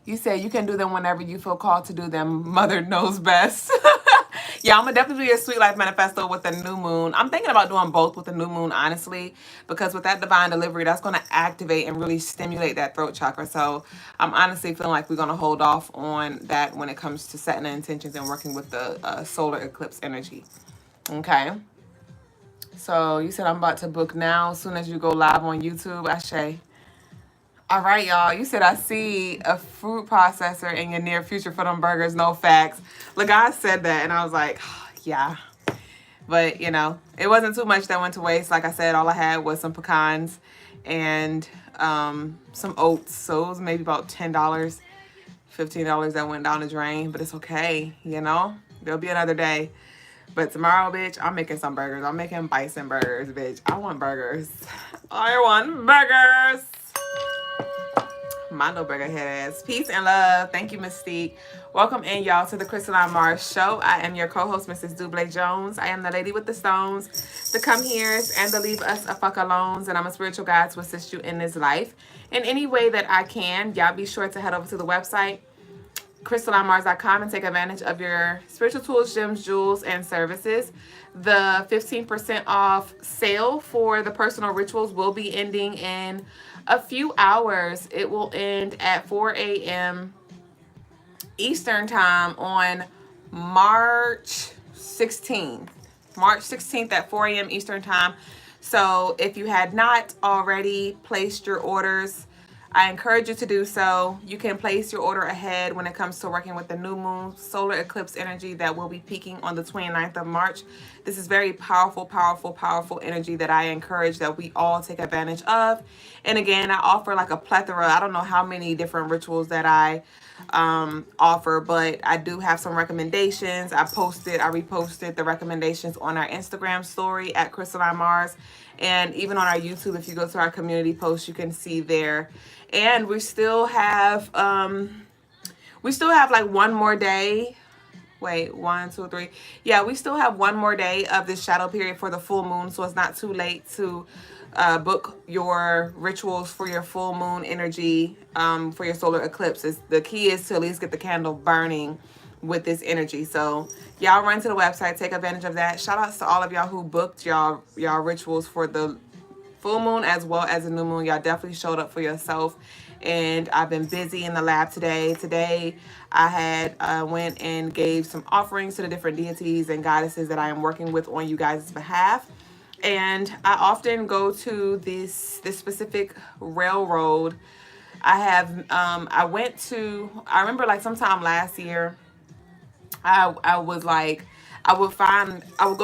You said you can do them whenever you feel called to do them. Mother knows best. Yeah, I'm gonna definitely do a Sweet Life Manifesto with the new moon. I'm thinking about doing both with the new moon, honestly, because with that divine delivery, that's gonna activate and really stimulate that throat chakra. So I'm honestly feeling like we're gonna hold off on that when it comes to setting the intentions and working with the solar eclipse energy. Okay. So you said I'm about to book now as soon as you go live on YouTube, Ashay. All right, y'all. You said I see a food processor in your near future for them burgers. No facts. Look, I said that, and I was like, yeah. But, you know, it wasn't too much that went to waste. Like I said, all I had was some pecans and some oats. So it was maybe about $10, $15 that went down the drain. But it's okay, you know? There'll be another day. But tomorrow, bitch, I'm making some burgers. I'm making bison burgers, bitch. I want burgers. I want burgers. My little burger head ass. Peace and love. Thank you, Mystique. Welcome in, y'all, to the Crystaline Mars Show. I am your co-host, Mrs. Duuble Jones. I am the lady with the stones, the come heres, and the leave us a fuck alones. And I'm a spiritual guide to assist you in this life in any way that I can. Y'all be sure to head over to the website, crystalinemars.com, and take advantage of your spiritual tools, gems, jewels, and services. The 15% off sale for the personal rituals will be ending in a few hours. It will end at 4 a.m. Eastern time on March 16th. March 16th at 4 a.m. Eastern time. So if you had not already placed your orders, I encourage you to do so. You can place your order ahead when it comes to working with the new moon solar eclipse energy that will be peaking on the 29th of March. This is very powerful, powerful, powerful energy that I encourage that we all take advantage of. And again, I offer like a plethora. I don't know how many different rituals that I offer, but I do have some recommendations. I reposted the recommendations on our Instagram story at Crystaline Mars, and even on our YouTube. If you go to our community post, you can see there. And we still have like one more day. Wait, 1, 2, 3. Yeah, we still have one more day of this shadow period for the full moon, so it's not too late to book your rituals for your full moon energy, for your solar eclipses. The key is to at least get the candle burning with this energy. So y'all run to the website, take advantage of that. Shout outs to all of y'all who booked y'all rituals for the full moon as well as the new moon. Y'all definitely showed up for yourself. And I've been busy in the lab today. Today, I had went and gave some offerings to the different deities and goddesses that I am working with on you guys' behalf. And I often go to this specific railroad. I remember like sometime last year, I would go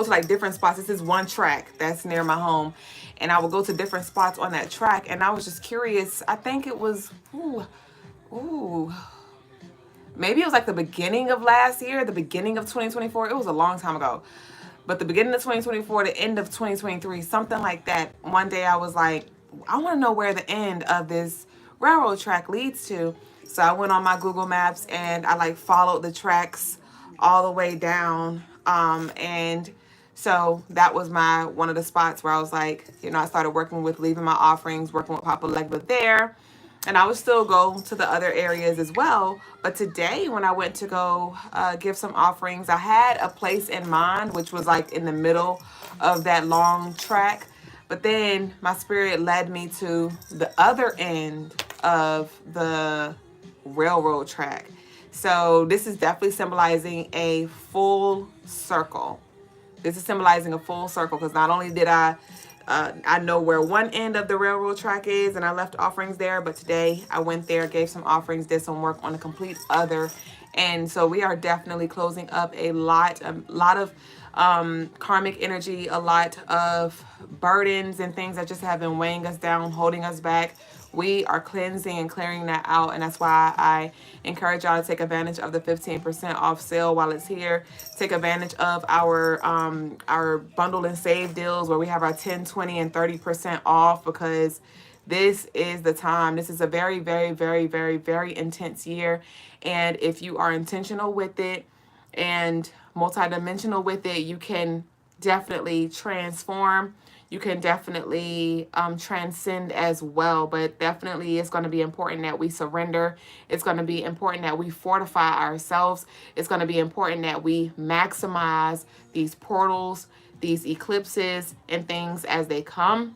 to like different spots. This is one track that's near my home, and I would go to different spots on that track, and I was just curious. I think it was maybe it was like the beginning of last year, the beginning of 2024. It was a long time ago. But the beginning of 2024, the end of 2023, something like that. One day I was like, I want to know where the end of this railroad track leads to. So I went on my Google Maps and I like followed the tracks all the way down. And so that was one of the spots where I was like, I started working with leaving my offerings, working with Papa Legba there. And I would still go to the other areas as well. But today, when I went to go give some offerings, I had a place in mind, which was like in the middle of that long track. But then my spirit led me to the other end of the railroad track. So this is definitely symbolizing a full circle. This is symbolizing a full circle because not only did I know where one end of the railroad track is and I left offerings there, but today I went there, gave some offerings, did some work on a complete other. And so we are definitely closing up a lot of karmic energy, a lot of burdens and things that just have been weighing us down, holding us back. We are cleansing and clearing that out, and that's why I encourage y'all to take advantage of the 15% off sale while it's here. Take advantage of our bundle and save deals where we have our 10, 20, and 30% off, because this is the time. This is a very, very, very, very, very intense year, and if you are intentional with it and multidimensional with it, you can definitely transform. You can definitely transcend as well, but definitely it's going to be important that we surrender. It's going to be important that we fortify ourselves. It's going to be important that we maximize these portals, these eclipses, and things as they come,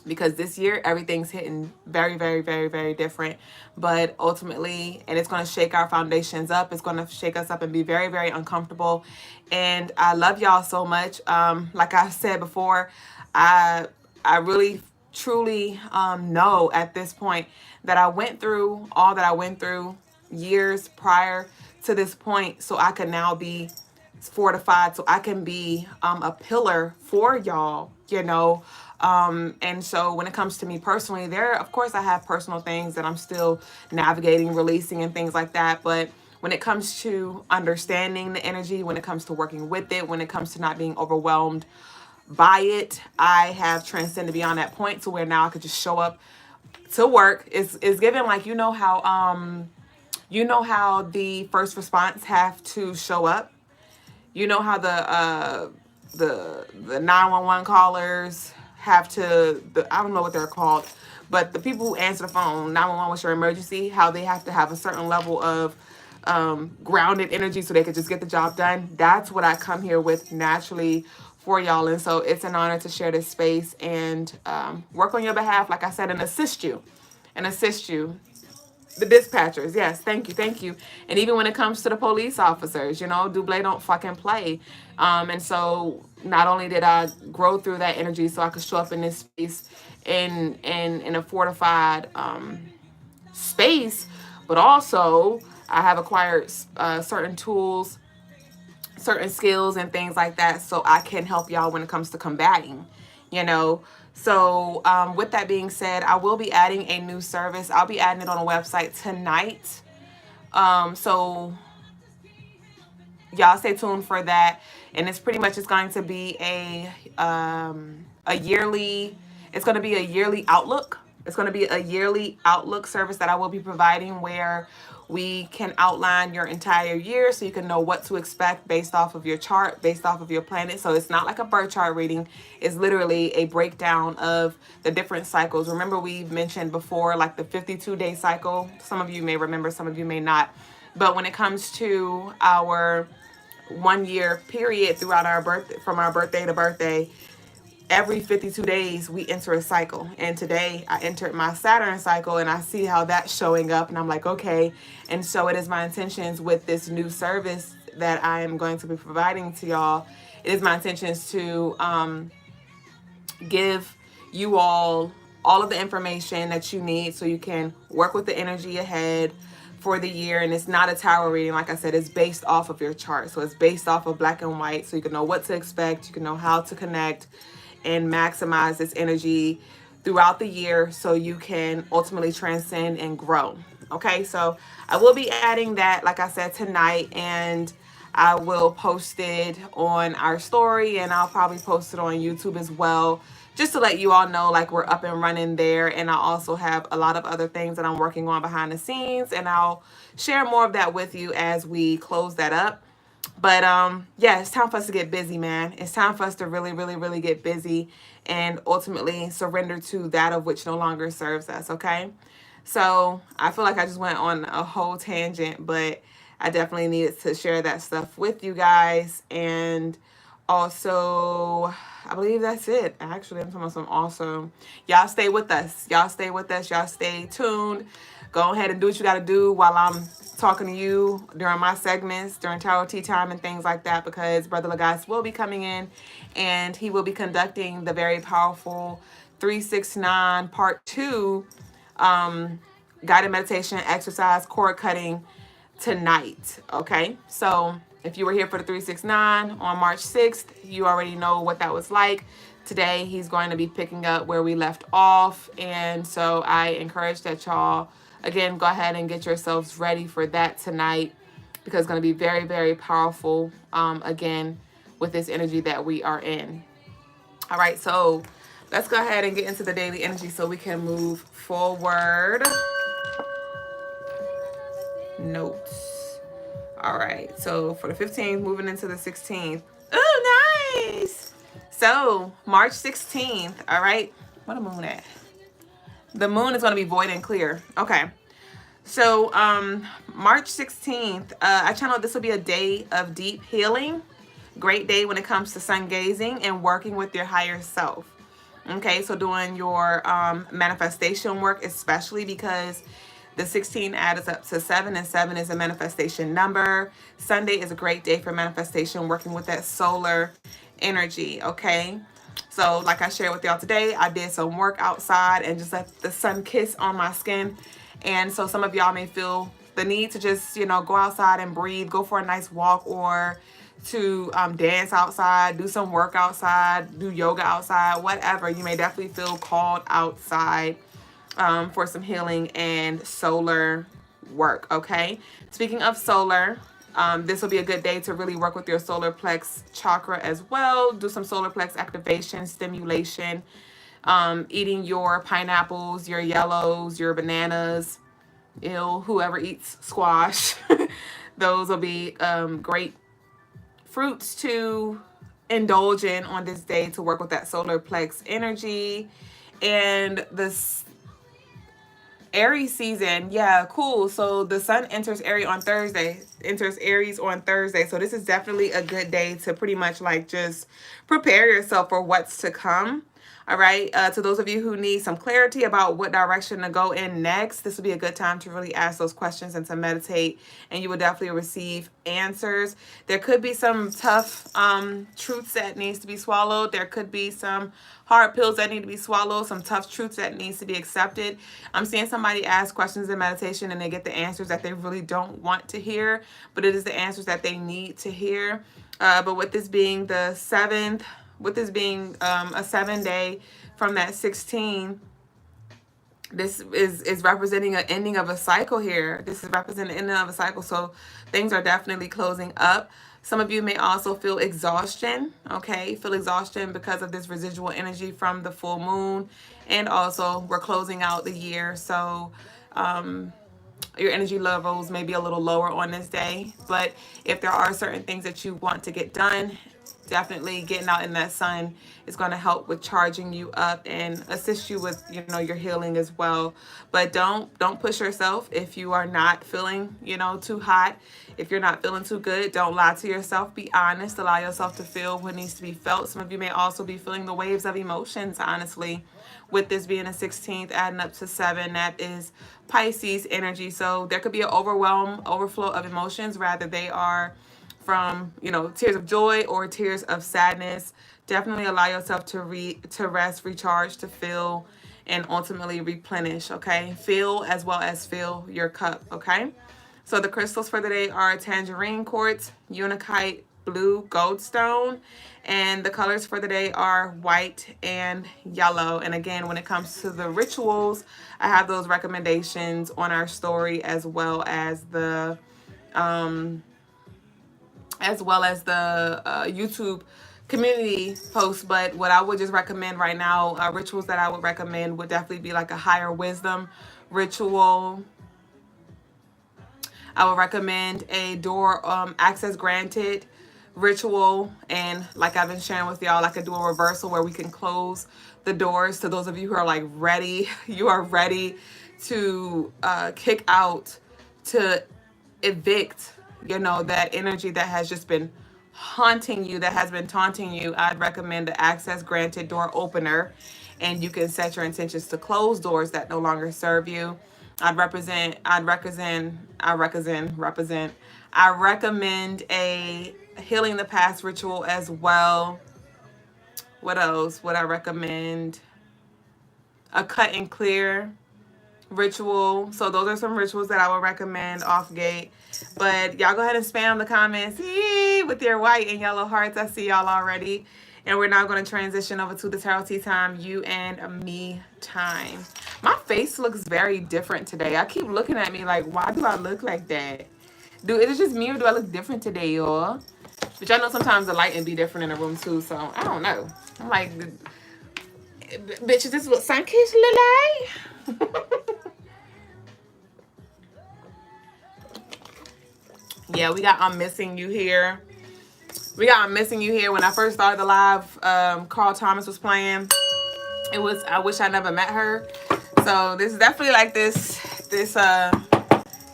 because this year everything's hitting very, very, very, very different. But ultimately, and it's going to shake our foundations up. It's going to shake us up and be very, very uncomfortable. And I love y'all so much. Like I said before, I really truly know at this point that I went through all that I went through years prior to this point, so I could now be fortified, so I can be a pillar for y'all, you know. And so when it comes to me personally, there, of course, I have personal things that I'm still navigating, releasing, and things like that. But when it comes to understanding the energy, when it comes to working with it, when it comes to not being overwhelmed by it, I have transcended beyond that point to where now I could just show up to work. It's given, like, you know how the first response have to show up. You know how the 911 callers have to, I don't know what they're called, but the people who answer the phone, 911 was your emergency, how they have to have a certain level of grounded energy so they could just get the job done. That's what I come here with naturally for y'all. And so it's an honor to share this space and work on your behalf, like I said, and assist you. The dispatchers, yes, thank you. And even when it comes to the police officers, you know, Duublé don't fucking play. And so not only did I grow through that energy so I could show up in this space in a fortified space, but also I have acquired certain tools, certain skills, and things like that, so I can help y'all when it comes to combating, you know. So with that being said, I will be adding a new service. I'll be adding it on a website tonight. So y'all stay tuned for that. And it's pretty much, it's going to be a yearly, it's going to be a yearly outlook. It's going to be a yearly outlook service that I will be providing, where we can outline your entire year so you can know what to expect based off of your chart, based off of your planet. So it's not like a birth chart reading. It's literally a breakdown of the different cycles. Remember, we've mentioned before, like the 52-day cycle. Some of you may remember, some of you may not. But when it comes to our 1 year period throughout our birthday, from our birthday to birthday, every 52 days we enter a cycle. And today I entered my Saturn cycle, and I see how that's showing up, and I'm like, okay. And so it is my intentions with this new service that I am going to be providing to y'all. It is my intentions to give you all of the information that you need so you can work with the energy ahead for the year. And it's not a tarot reading. Like I said, it's based off of your chart. So it's based off of black and white, so you can know what to expect, you can know how to connect and maximize this energy throughout the year so you can ultimately transcend and grow. Okay, so I will be adding that, like I said, tonight, and I will post it on our story, and I'll probably post it on YouTube as well, just to let you all know, like, we're up and running there. And I also have a lot of other things that I'm working on behind the scenes, and I'll share more of that with you as we close that up. But yeah, it's time for us to get busy, man. It's time for us to really, really, really get busy and ultimately surrender to that of which no longer serves us, okay? So I feel like I just went on a whole tangent, but I definitely needed to share that stuff with you guys. And also, I believe that's it. Actually, I'm talking about some awesome. Y'all stay with us. Y'all stay with us. Y'all stay tuned. Go ahead and do what you got to do while I'm talking to you during my segments, during tarot tea time and things like that, because Brother Logas will be coming in and he will be conducting the very powerful 369 part 2 guided meditation exercise cord cutting tonight. Okay, so if you were here for the 369 on March 6th, you already know what that was like. Today he's going to be picking up where we left off, and so I encourage that y'all, again, go ahead and get yourselves ready for that tonight, because it's going to be very, very powerful, again, with this energy that we are in. All right, so let's go ahead and get into the daily energy so we can move forward. Notes. All right, so for the 15th, moving into the 16th. Oh, nice. So March 16th, all right. What a moon at? The moon is going to be void and clear. Okay. So March 16th, I channeled this will be a day of deep healing. Great day when it comes to sun gazing and working with your higher self. Okay, so doing your manifestation work, especially because the 16 adds up to 7, and 7 is a manifestation number. Sunday is a great day for manifestation, working with that solar energy, okay? So like I shared with y'all today, I did some work outside and just let the sun kiss on my skin. And so some of y'all may feel the need to just, you know, go outside and breathe, go for a nice walk, or to dance outside, do some work outside, do yoga outside, whatever. You may definitely feel called outside for some healing and solar work, okay? Speaking of solar, this will be a good day to really work with your solar plex chakra as well. Do some solar plex activation, stimulation, eating your pineapples, your yellows, your bananas, whoever eats squash. Those will be great fruits to indulge in on this day to work with that solar plex energy. And this Aries season, yeah, cool. So the sun enters Aries on Thursday. So this is definitely a good day to pretty much like just prepare yourself for what's to come. All right. To those of you who need some clarity about what direction to go in next, this will be a good time to really ask those questions and to meditate, and you will definitely receive answers. There could be some tough truths that needs to be swallowed. There could be some hard pills that need to be swallowed, some tough truths that needs to be accepted. I'm seeing somebody ask questions in meditation and they get the answers that they really don't want to hear, but it is the answers that they need to hear. But with this being the 7th, with this being a 7-day from that 16, this is representing an ending of a cycle here. This is representing the ending of a cycle. So things are definitely closing up. Some of you may also feel exhaustion, okay? Feel exhaustion because of this residual energy from the full moon. And also we're closing out the year. So your energy levels may be a little lower on this day. But if there are certain things that you want to get done, definitely getting out in that sun is going to help with charging you up and assist you with, you know, your healing as well. But don't push yourself if you are not feeling, you know, too hot. If you're not feeling too good, don't lie to yourself. Be honest. Allow yourself to feel what needs to be felt. Some of you may also be feeling the waves of emotions, honestly, with this being a 16th adding up to 7. That is Pisces energy. So there could be an overflow of emotions, rather they are from, you know, tears of joy or tears of sadness. Definitely allow yourself to rest, recharge, to feel, and ultimately replenish, okay? Feel as well as fill your cup, okay? So the crystals for the day are tangerine quartz, unakite, blue goldstone, and the colors for the day are white and yellow. And again, when it comes to the rituals, I have those recommendations on our story, as well as the YouTube community post. But what I would just recommend right now, rituals that I would recommend would definitely be like a higher wisdom ritual. I would recommend a door access granted ritual, and like I've been sharing with y'all, I could do a reversal where we can close the doors to those of you who are like ready. You are ready to kick out, to evict, you know, that energy that has just been haunting you, that has been taunting you. I'd recommend the access granted door opener, and you can set your intentions to close doors that no longer serve you. I recommend a healing the past ritual as well. What else would I recommend? A cut and clear ritual. So those are some rituals that I would recommend off gate. But y'all go ahead and spam the comments with your white and yellow hearts. I see y'all already. And we're now going to transition over to the tarot tea time, you and me time. My face looks very different today. I keep looking at me like, why do I look like that? Is it just me, or do I look different today, y'all? But y'all know sometimes the lighting be different in the room too, so I don't know. I'm like, bitch, is this what sun-kissed look like? Yeah, we got I'm Missing You here. We got I'm Missing You Here. When I first started the live, Carl Thomas was playing. It was I Wish I Never Met Her. So this is definitely like this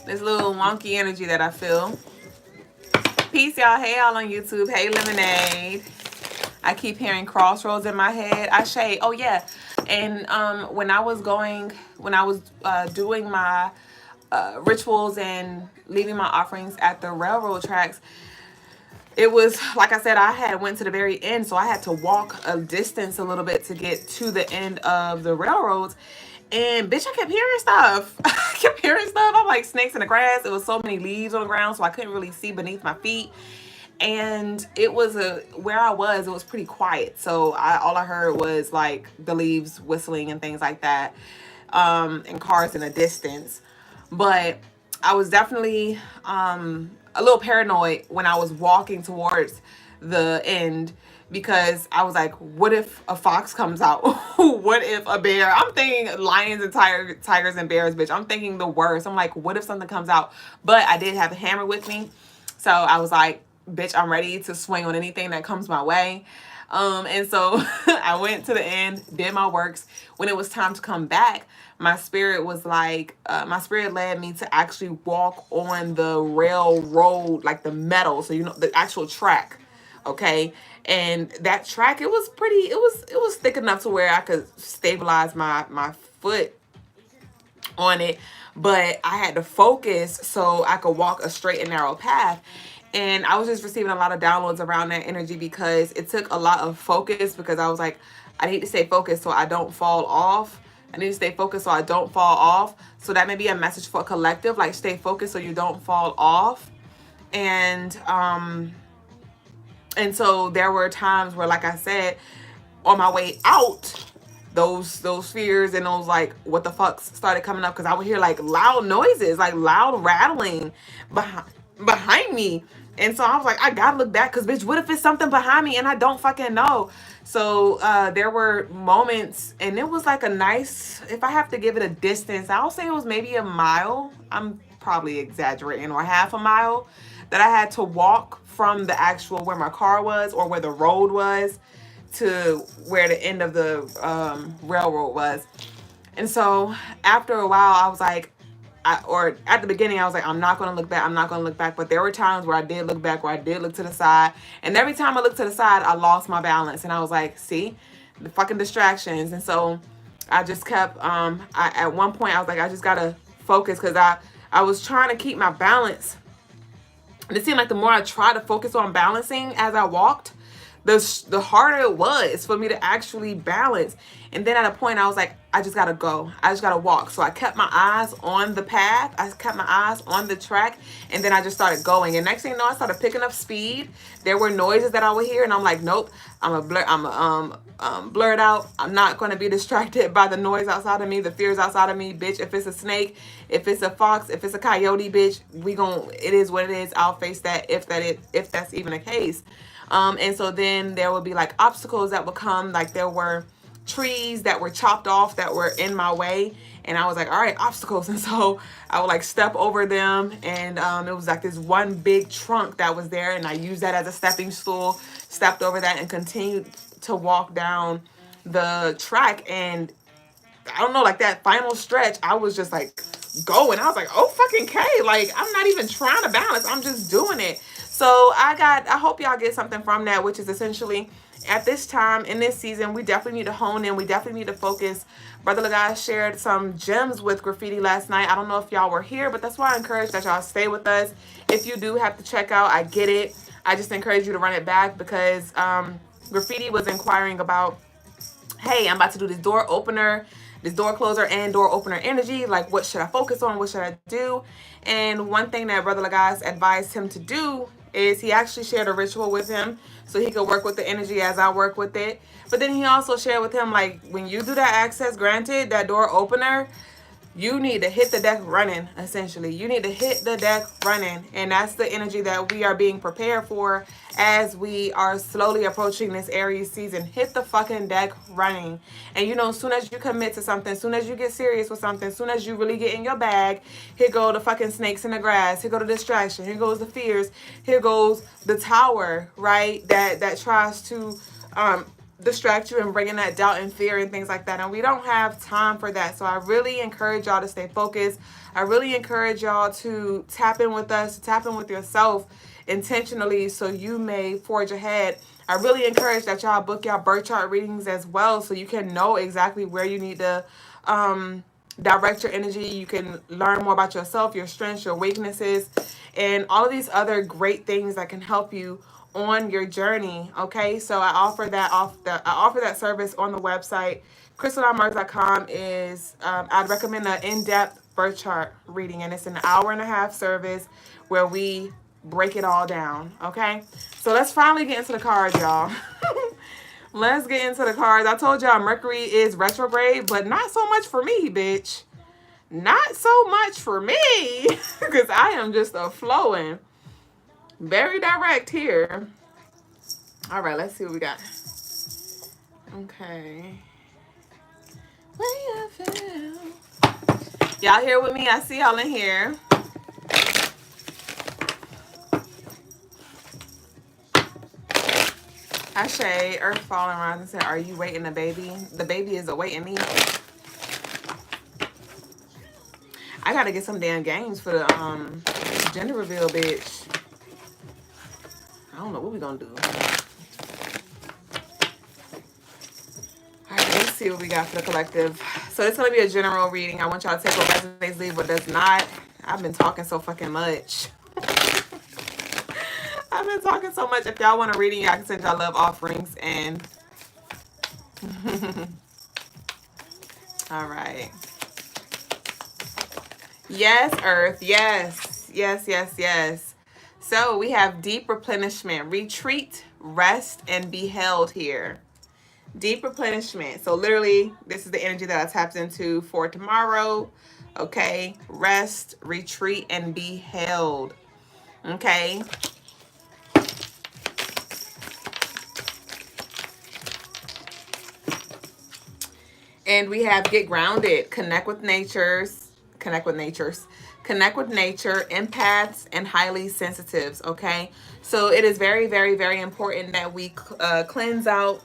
little wonky energy that I feel. Peace, y'all. Hey, y'all on YouTube. Hey, Lemonade. I keep hearing Crossroads in my head. I shade. Oh yeah. And when I was doing my rituals and leaving my offerings at the railroad tracks, it was like I said, I had went to the very end, so I had to walk a distance a little bit to get to the end of the railroads. And bitch, I kept hearing stuff. I kept hearing stuff. I'm like snakes in the grass. It was so many leaves on the ground, so I couldn't really see beneath my feet. And it was where I was, it was pretty quiet. So all I heard was like the leaves whistling and things like that, and cars in the distance. But I was definitely a little paranoid when I was walking towards the end, because I was like, what if a fox comes out? What if a bear? I'm thinking lions and tigers and bears, bitch. I'm thinking the worst. I'm like, what if something comes out? But I did have a hammer with me. So I was like, bitch, I'm ready to swing on anything that comes my way. And so I went to the end, did my works. When it was time to come back, my spirit was like, my spirit led me to actually walk on the railroad, like the metal. So, the actual track. Okay. And that track, it was thick enough to where I could stabilize my foot on it, but I had to focus so I could walk a straight and narrow path. And I was just receiving a lot of downloads around that energy, because it took a lot of focus, because I was like, I need to stay focused so I don't fall off. I need to stay focused so I don't fall off. So that may be a message for a collective, like stay focused so you don't fall off. And so there were times where, like I said, on my way out, those fears and those like what the fucks started coming up, because I would hear like loud noises, like loud rattling behind me. And so I was like, I gotta look back, because bitch, what if it's something behind me and I don't fucking know? So there were moments, and it was like a nice, if I have to give it a distance, I'll say it was maybe a mile. I'm probably exaggerating, or half a mile, that I had to walk from the actual where my car was, or where the road was, to where the end of the railroad was. And so after a while, I was like, or at the beginning, I was like, I'm not going to look back. I'm not going to look back. But there were times where I did look back, where I did look to the side. And every time I looked to the side, I lost my balance. And I was like, see, the fucking distractions. And so I just kept, at one point, I was like, I just got to focus, because I was trying to keep my balance. And it seemed like the more I tried to focus on balancing as I walked, the harder it was for me to actually balance. And then at a point, I was like, I just gotta go. I just gotta walk. So I kept my eyes on the path. I kept my eyes on the track. And then I just started going. And next thing you know, I started picking up speed. There were noises that I would hear. And I'm like, nope, I'm blur it out. I'm not going to be distracted by the noise outside of me, the fears outside of me. Bitch, if it's a snake, if it's a fox, if it's a coyote, bitch, it is what it is. I'll face that if that's even a case. And so then there would be like obstacles that would come. Like there were trees that were chopped off that were in my way, and I was like, all right, obstacles. And so I would like step over them, and it was like this one big trunk that was there, and I used that as a stepping stool, stepped over that, and continued to walk down the track. And I don't know, like that final stretch, I was just like going. I was like, oh fucking K, like I'm not even trying to balance, I'm just doing it. So I hope y'all get something from that, which is essentially, at this time in this season, we definitely need to hone in. We definitely need to focus. Brother Logas shared some gems with graffiti last night. I don't know if y'all were here, but that's why I encourage that y'all stay with us. If you do have to check out, I get it. I just encourage you to run it back, because graffiti was inquiring about, hey, I'm about to do this door opener, this door closer and door opener energy. Like, what should I focus on? What should I do? And one thing that Brother Logas advised him to do is he actually shared a ritual with him so he could work with the energy as I work with it. But then he also shared with him, like, when you do that access granted, that door opener, you need to hit the deck running, essentially. You need to hit the deck running. And that's the energy that we are being prepared for as we are slowly approaching this Aries season. Hit the fucking deck running. And you know, as soon as you commit to something, as soon as you get serious with something, as soon as you really get in your bag, here go the fucking snakes in the grass. Here go the distraction. Here goes the fears. Here goes the tower, right? That tries to distract you and bring in that doubt and fear and things like that. And we don't have time for that. So I really encourage y'all to stay focused. I really encourage y'all to tap in with us, to tap in with yourself intentionally so you may forge ahead. I really encourage that y'all book y'all birth chart readings as well so you can know exactly where you need to direct your energy. You can learn more about yourself, your strengths, your weaknesses, and all of these other great things that can help you on your journey. Okay, so I offer that service on the website. CrystallineMarks.com is I'd recommend an in-depth birth chart reading, and it's an hour-and-a-half service where we break it all down. Okay, so let's finally get into the cards, y'all. Let's get into the cards. I told y'all Mercury is retrograde, but not so much for me, bitch. Not so much for me, because I am just a flowing. Very direct here. All right, let's see what we got. Okay. Y'all here with me? I see y'all in here. Ashe, Earth Falling Rising said, are you waiting the baby? The baby is awaiting me. I gotta get some damn games for the gender reveal, bitch. I don't know what we gonna do. All right, let's see what we got for the collective. So it's gonna be a general reading. I want y'all to take what resonates, leave what does not. I've been talking so fucking much. I've been talking so much. If y'all want a reading, y'all can send y'all love offerings and all right. Yes, Earth. Yes. Yes, yes, yes. So we have deep replenishment, retreat, rest, and be held here. Deep replenishment. So literally, this is the energy that I tapped into for tomorrow. Okay. Rest, retreat, and be held. Okay. And we have get grounded, connect with nature, empaths, and highly sensitives, okay? So it is very, very, very important that we cleanse out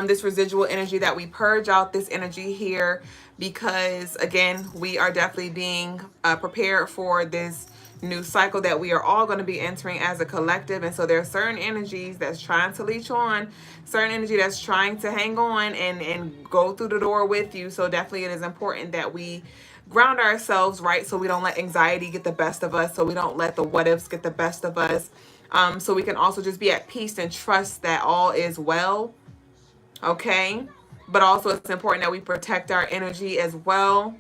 this residual energy, that we purge out this energy here, because, again, we are definitely being prepared for this new cycle that we are all going to be entering as a collective. And so there are certain energies that's trying to leech on, certain energy that's trying to hang on and go through the door with you. So definitely it is important that we ground ourselves, right? So we don't let anxiety get the best of us. So we don't let the what ifs get the best of us. So we can also just be at peace and trust that all is well. Okay. But also it's important that we protect our energy as well.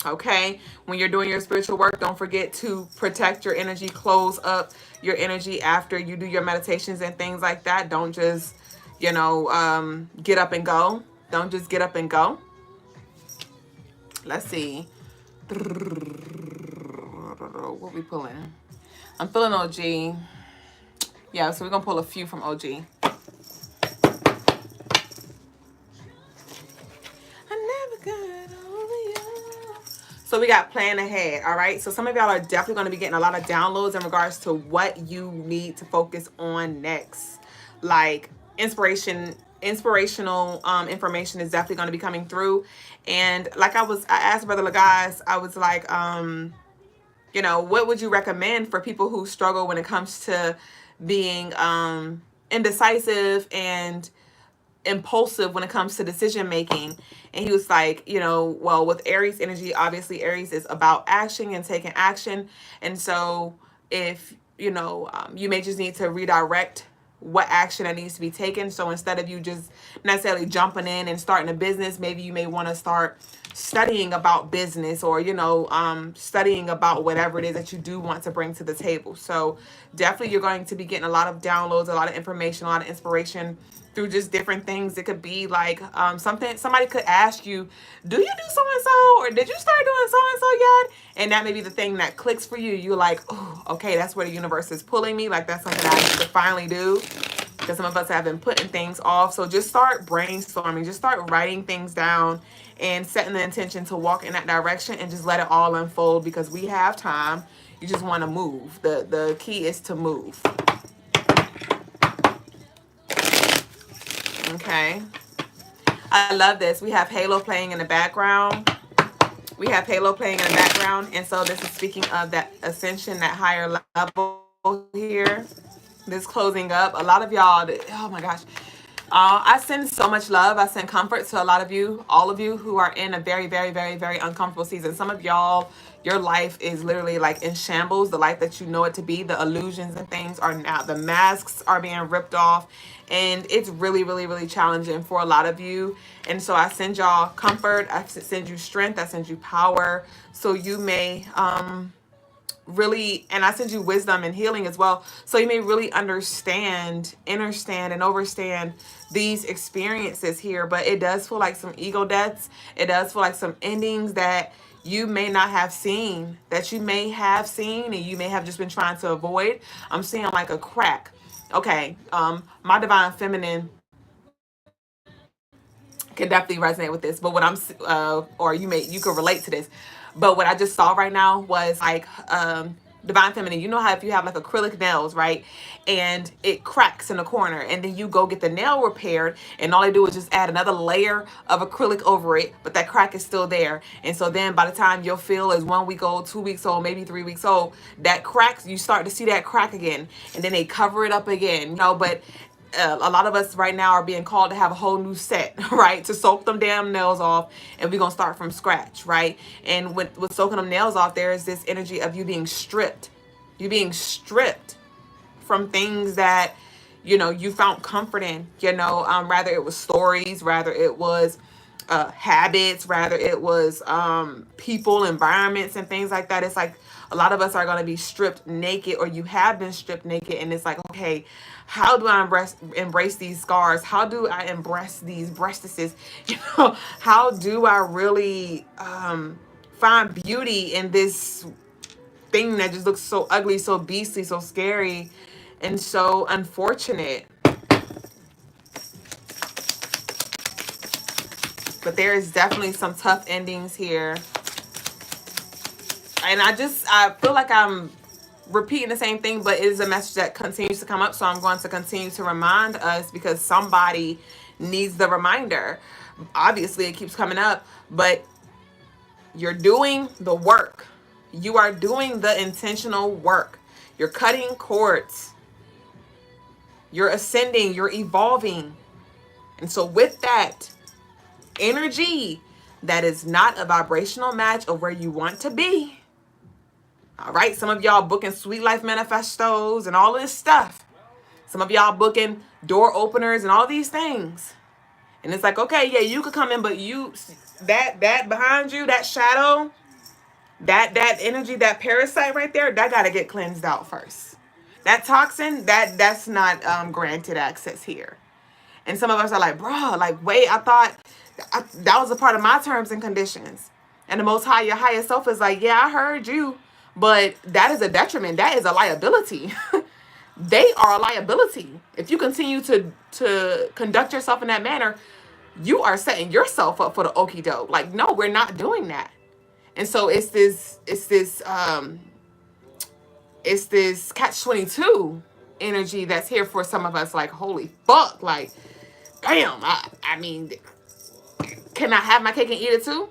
Okay, when you're doing your spiritual work, don't forget to protect your energy, close up your energy after you do your meditations and things like that. Don't just, you know, get up and go. Don't just get up and go. Let's see. What we pulling? I'm feeling OG. Yeah, so we're going to pull a few from OG. So we got plan ahead, all right? So some of y'all are definitely going to be getting a lot of downloads in regards to what you need to focus on next. Like inspirational information is definitely going to be coming through. And like I asked Brother Logas, I was like, you know, what would you recommend for people who struggle when it comes to being indecisive and impulsive when it comes to decision making? And he was like, you know, well, with Aries energy, obviously Aries is about action and taking action. And so if, you know, you may just need to redirect what action that needs to be taken. So instead of you just necessarily jumping in and starting a business, maybe you may want to start studying about business, or, you know, studying about whatever it is that you do want to bring to the table. So definitely you're going to be getting a lot of downloads, a lot of information, a lot of inspiration through just different things. It could be like somebody could ask you, do you do so and so, or did you start doing so and so yet? And that may be the thing that clicks for you. You're like, oh, okay, that's where the universe is pulling me. Like that's something I need to finally do, because some of us have been putting things off. So just start brainstorming, just start writing things down and setting the intention to walk in that direction, and just let it all unfold, because we have time. You just want to move. The key is to move. Okay. I love this. We have Halo playing in the background. We have Halo playing in the background. And so this is speaking of that ascension, that higher level here. This closing up. A lot of y'all, oh my gosh. I send so much love. I send comfort to a lot of you, all of you who are in a very, very, very, very uncomfortable season. Some of y'all, your life is literally like in shambles. The life that you know it to be, the illusions and things are now, the masks are being ripped off. And it's really, really, really challenging for a lot of you. And so I send y'all comfort. I send you strength. I send you power. So you may really, and I send you wisdom and healing as well. So you may really understand, understand, and overstand these experiences here. But it does feel like some ego deaths. It does feel like some endings that you may not have seen, that you may have seen, and you may have just been trying to avoid. I'm seeing like a crack. Okay, my divine feminine can definitely resonate with this. But what I'm, or you could relate to this. But what I just saw right now was like, divine feminine. You know how if you have like acrylic nails, right, and it cracks in the corner, and then you go get the nail repaired, and all they do is just add another layer of acrylic over it, but that crack is still there. And so then by the time your feel is 1 week old, 2 weeks old, maybe 3 weeks old, that cracks, you start to see that crack again, and then they cover it up again, but a lot of us right now are being called to have a whole new set, right? To soak them damn nails off, and we're going to start from scratch, right? And with soaking them nails off, there is this energy of you being stripped. You being stripped from things that, you found comfort in, rather it was stories, rather it was habits, rather it was people, environments, and things like that. It's like a lot of us are going to be stripped naked, or you have been stripped naked, and it's like, okay, how do I embrace these scars? How do I embrace these breastises? How do I really find beauty in this thing that just looks so ugly, so beastly, so scary, and so unfortunate? But there is definitely some tough endings here. And I feel like I'm repeating the same thing, but it is a message that continues to come up. So I'm going to continue to remind us, because somebody needs the reminder. Obviously, it keeps coming up, but you're doing the work. You are doing the intentional work. You're cutting cords. You're ascending. You're evolving. And so with that energy that is not a vibrational match of where you want to be. All right, some of y'all booking sweet life manifestos and all of this stuff. Some of y'all booking door openers and all these things. And it's like, okay, yeah, you could come in, but that behind you, that shadow, that energy, that parasite right there, that got to get cleansed out first. That toxin, that's not granted access here. And some of us are like, bro, like, wait, I thought that was a part of my terms and conditions. And the Most High, your higher self, is like, yeah, I heard you, but that is a detriment. That is a liability. They are a liability. If you continue to conduct yourself in that manner, you are setting yourself up for the okie doke. Like, no, we're not doing that. And so it's this catch-22 energy that's here for some of us. Like, holy fuck, like, damn. I mean, can I have my cake and eat it too?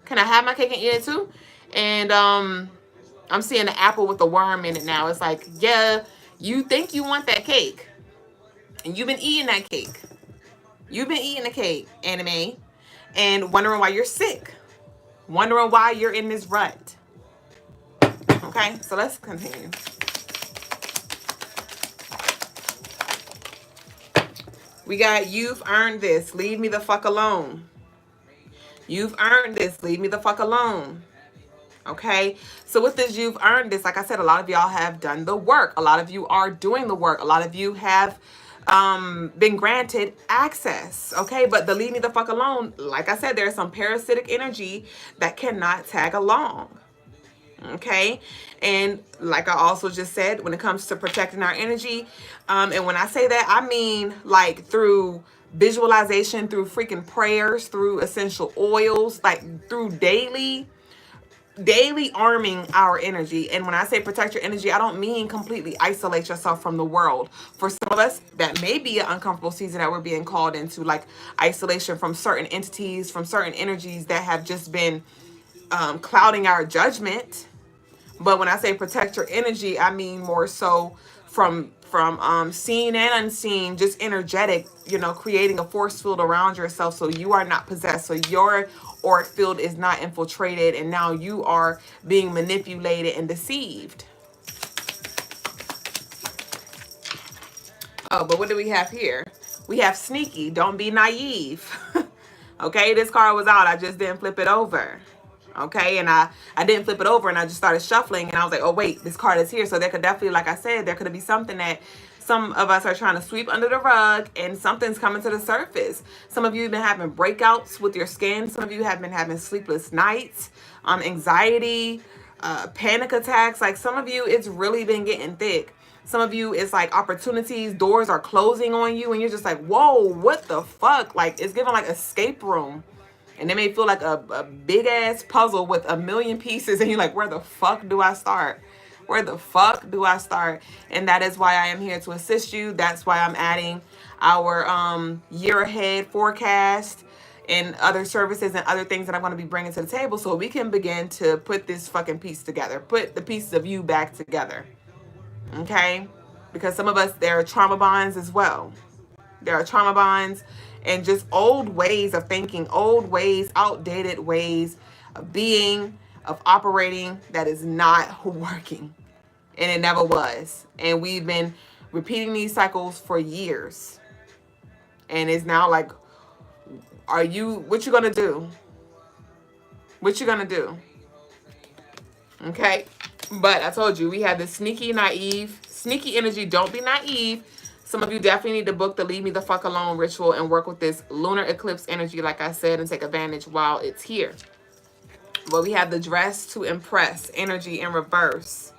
Can I have my cake and eat it too? And I'm seeing the apple with the worm in it now. It's like, yeah, you think you want that cake, and you've been eating that cake. You've been eating the cake, anime, and wondering why you're sick. Wondering why you're in this rut. Okay, so let's continue. We got, you've earned this. Leave me the fuck alone. You've earned this. Leave me the fuck alone. Okay, so with this, you've earned this. Like I said, a lot of y'all have done the work. A lot of you are doing the work. A lot of you have been granted access. Okay, but the leave me the fuck alone, like I said, there's some parasitic energy that cannot tag along. Okay, and like I also just said, when it comes to protecting our energy, and when I say that, I mean like through visualization, through freaking prayers, through essential oils, like through daily arming our energy. And when I say protect your energy, I don't mean completely isolate yourself from the world. For some of us, that may be an uncomfortable season that we're being called into, like isolation from certain entities, from certain energies that have just been clouding our judgment. But when I say protect your energy, I mean more so from seen and unseen, just energetic, you know, creating a force field around yourself so you are not possessed, so your auric field is not infiltrated, and now you are being manipulated and deceived. Oh, but what do we have here? We have sneaky. Don't be naive. Okay, this card was out. I just didn't flip it over. Okay, and I didn't flip it over, and I just started shuffling, and I was like, oh wait, this card is here. So there could definitely, like I said, there could be something that some of us are trying to sweep under the rug, and something's coming to the surface. Some of you have been having breakouts with your skin. Some of you have been having sleepless nights, anxiety, panic attacks. Like some of you, it's really been getting thick. Some of you, it's like opportunities, doors are closing on you, and you're just like, whoa, what the fuck? Like it's giving like escape room. And it may feel like a big ass puzzle with a million pieces, and you're like, where the fuck do I start? Where the fuck do I start? And that is why I am here to assist you. That's why I'm adding our year ahead forecast and other services and other things that I'm going to be bringing to the table, so we can begin to put this fucking piece together, put the pieces of you back together. Okay? Because some of us, there are trauma bonds as well. There are trauma bonds and just old ways of thinking, old ways, outdated ways of being, of operating that is not working. And it never was. And we've been repeating these cycles for years. And it's now like, what you gonna do? What you gonna do? Okay? But I told you, we have this sneaky energy. Don't be naive. Some of you definitely need to book the Leave Me the Fuck Alone ritual and work with this lunar eclipse energy, like I said, and take advantage while it's here. But we have the Dress to Impress energy in reverse.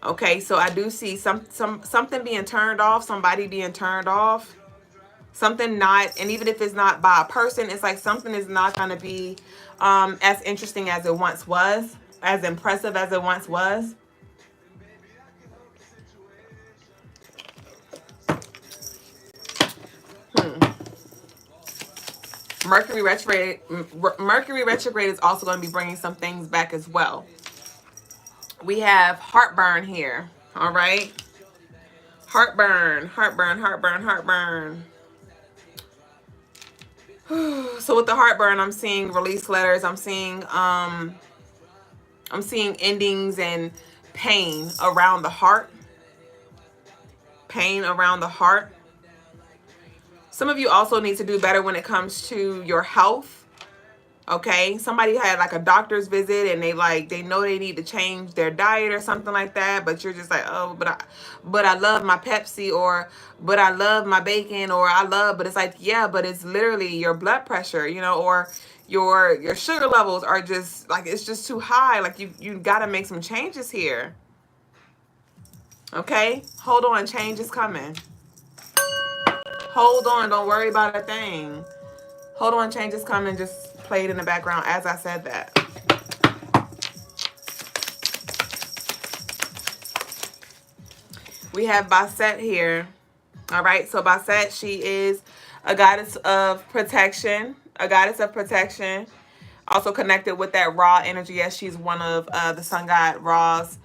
Okay, so I do see something being turned off, somebody being turned off, something not, and even if it's not by a person, it's like something is not going to be as interesting as it once was, as impressive as it once was. Mercury retrograde is also going to be bringing some things back as well. We have heartburn here. All right. Heartburn. So with the heartburn, I'm seeing release letters. I'm seeing endings and pain around the heart. Pain around the heart. Some of you also need to do better when it comes to your health. Okay, somebody had like a doctor's visit and they know they need to change their diet or something like that, but you're just like, oh, but I love my Pepsi, or but I love my bacon, or but it's like, yeah, but it's literally your blood pressure, you know, or your sugar levels are just like, it's just too high. Like you got to make some changes here. Okay, hold on, change is coming. Hold on, don't worry about a thing. Hold on, change is coming. Just play it in the background as I said that. We have Basset here. All right, so Basset, she is a goddess of protection. A goddess of protection. Also connected with that Ra energy, as she's one of the sun god Ra's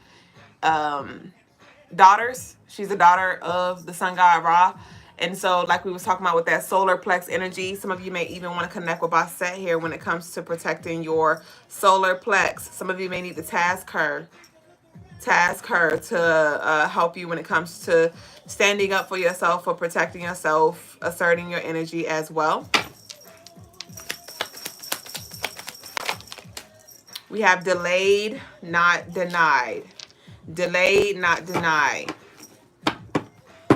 daughters. She's a daughter of the sun god Ra. And so, like we was talking about with that solar plex energy, some of you may even want to connect with Basset here when it comes to protecting your solar plex. Some of you may need to task her to help you when it comes to standing up for yourself, for protecting yourself, asserting your energy as well. We have delayed, not denied. Delayed, not denied.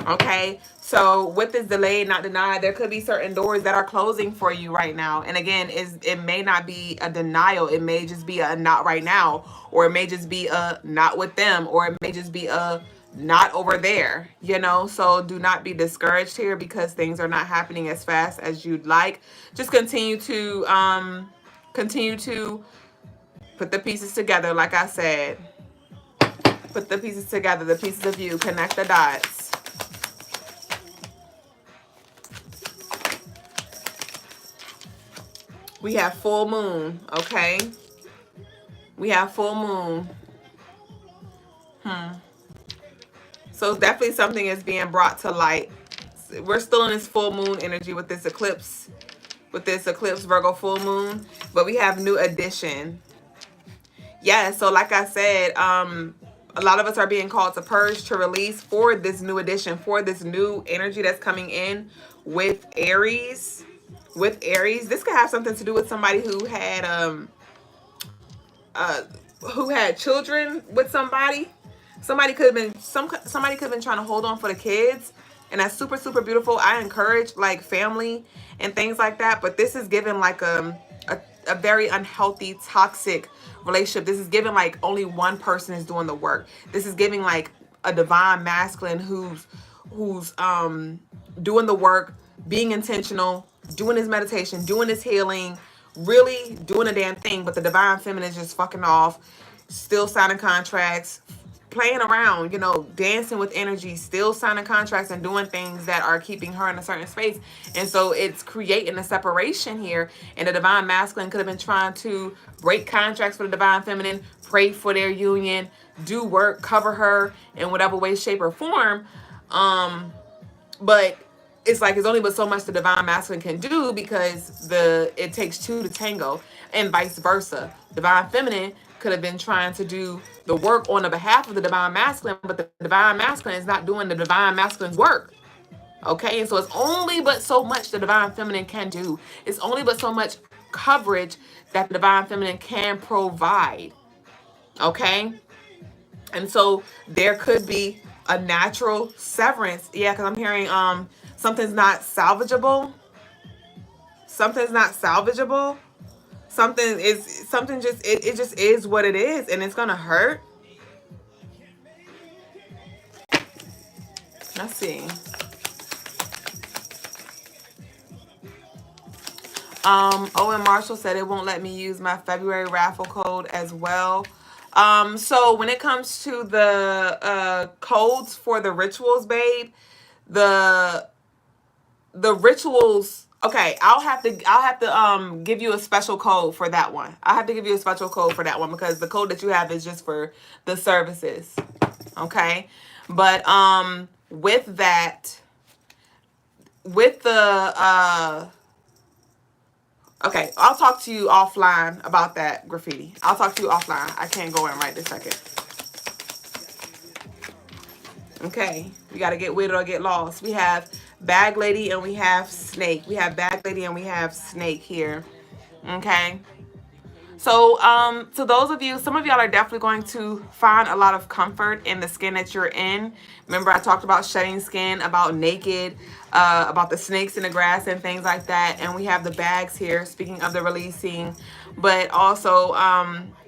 Okay, so with this delayed, not denied, there could be certain doors that are closing for you right now. And again, it may not be a denial. It may just be a not right now, or it may just be a not with them, or it may just be a not over there, you know? So do not be discouraged here because things are not happening as fast as you'd like. Just continue to put the pieces together. Like I said, put the pieces together, the pieces of you, connect the dots. We have full moon, okay? We have full moon. So definitely something is being brought to light. We're still in this full moon energy with this eclipse Virgo full moon, but we have new addition. Yeah, so like I said, a lot of us are being called to purge, to release for this new addition, for this new energy that's coming in with Aries. With Aries, this could have something to do with somebody who had children with somebody. Somebody could have been trying to hold on for the kids, and that's super, super beautiful. I encourage like family and things like that, but this is given like a very unhealthy, toxic relationship. This is giving like only one person is doing the work. This is giving like a divine masculine who's doing the work, being intentional, doing his meditation, doing his healing, really doing a damn thing, but the divine feminine is just fucking off, still signing contracts, playing around, you know, dancing with energy, still signing contracts and doing things that are keeping her in a certain space. And so it's creating a separation here. And the divine masculine could have been trying to break contracts for the divine feminine, pray for their union, do work, cover her in whatever way, shape, or form. But it's like it's only but so much the divine masculine can do, because it takes two to tango, and vice versa. Divine feminine could have been trying to do the work on the behalf of the divine masculine, but the divine masculine is not doing the divine masculine's work. Okay, and so it's only but so much the divine feminine can do. It's only but so much coverage that the divine feminine can provide. Okay, and so there could be a natural severance. Yeah, because I'm hearing something's not salvageable. Something's not salvageable. It just is what it is, and it's gonna hurt. Let's see. Owen Marshall said it won't let me use my February raffle code as well. So when it comes to the codes for the rituals, babe, the rituals, okay, I'll have to give you a special code for that one. I have to give you a special code for that one, because the code that you have is just for the services. Okay? But with that, with the okay, I'll talk to you offline about that, Graffiti. I'll talk to you offline. I can't go in right this second. Okay, we got to get with it or get lost. We have Bag Lady and we have Snake. We have Bag Lady and we have Snake here. Okay. So, to those of you, some of y'all are definitely going to find a lot of comfort in the skin that you're in. Remember, I talked about shedding skin, about naked, about the snakes in the grass and things like that. And we have the bags here, speaking of the releasing. But also,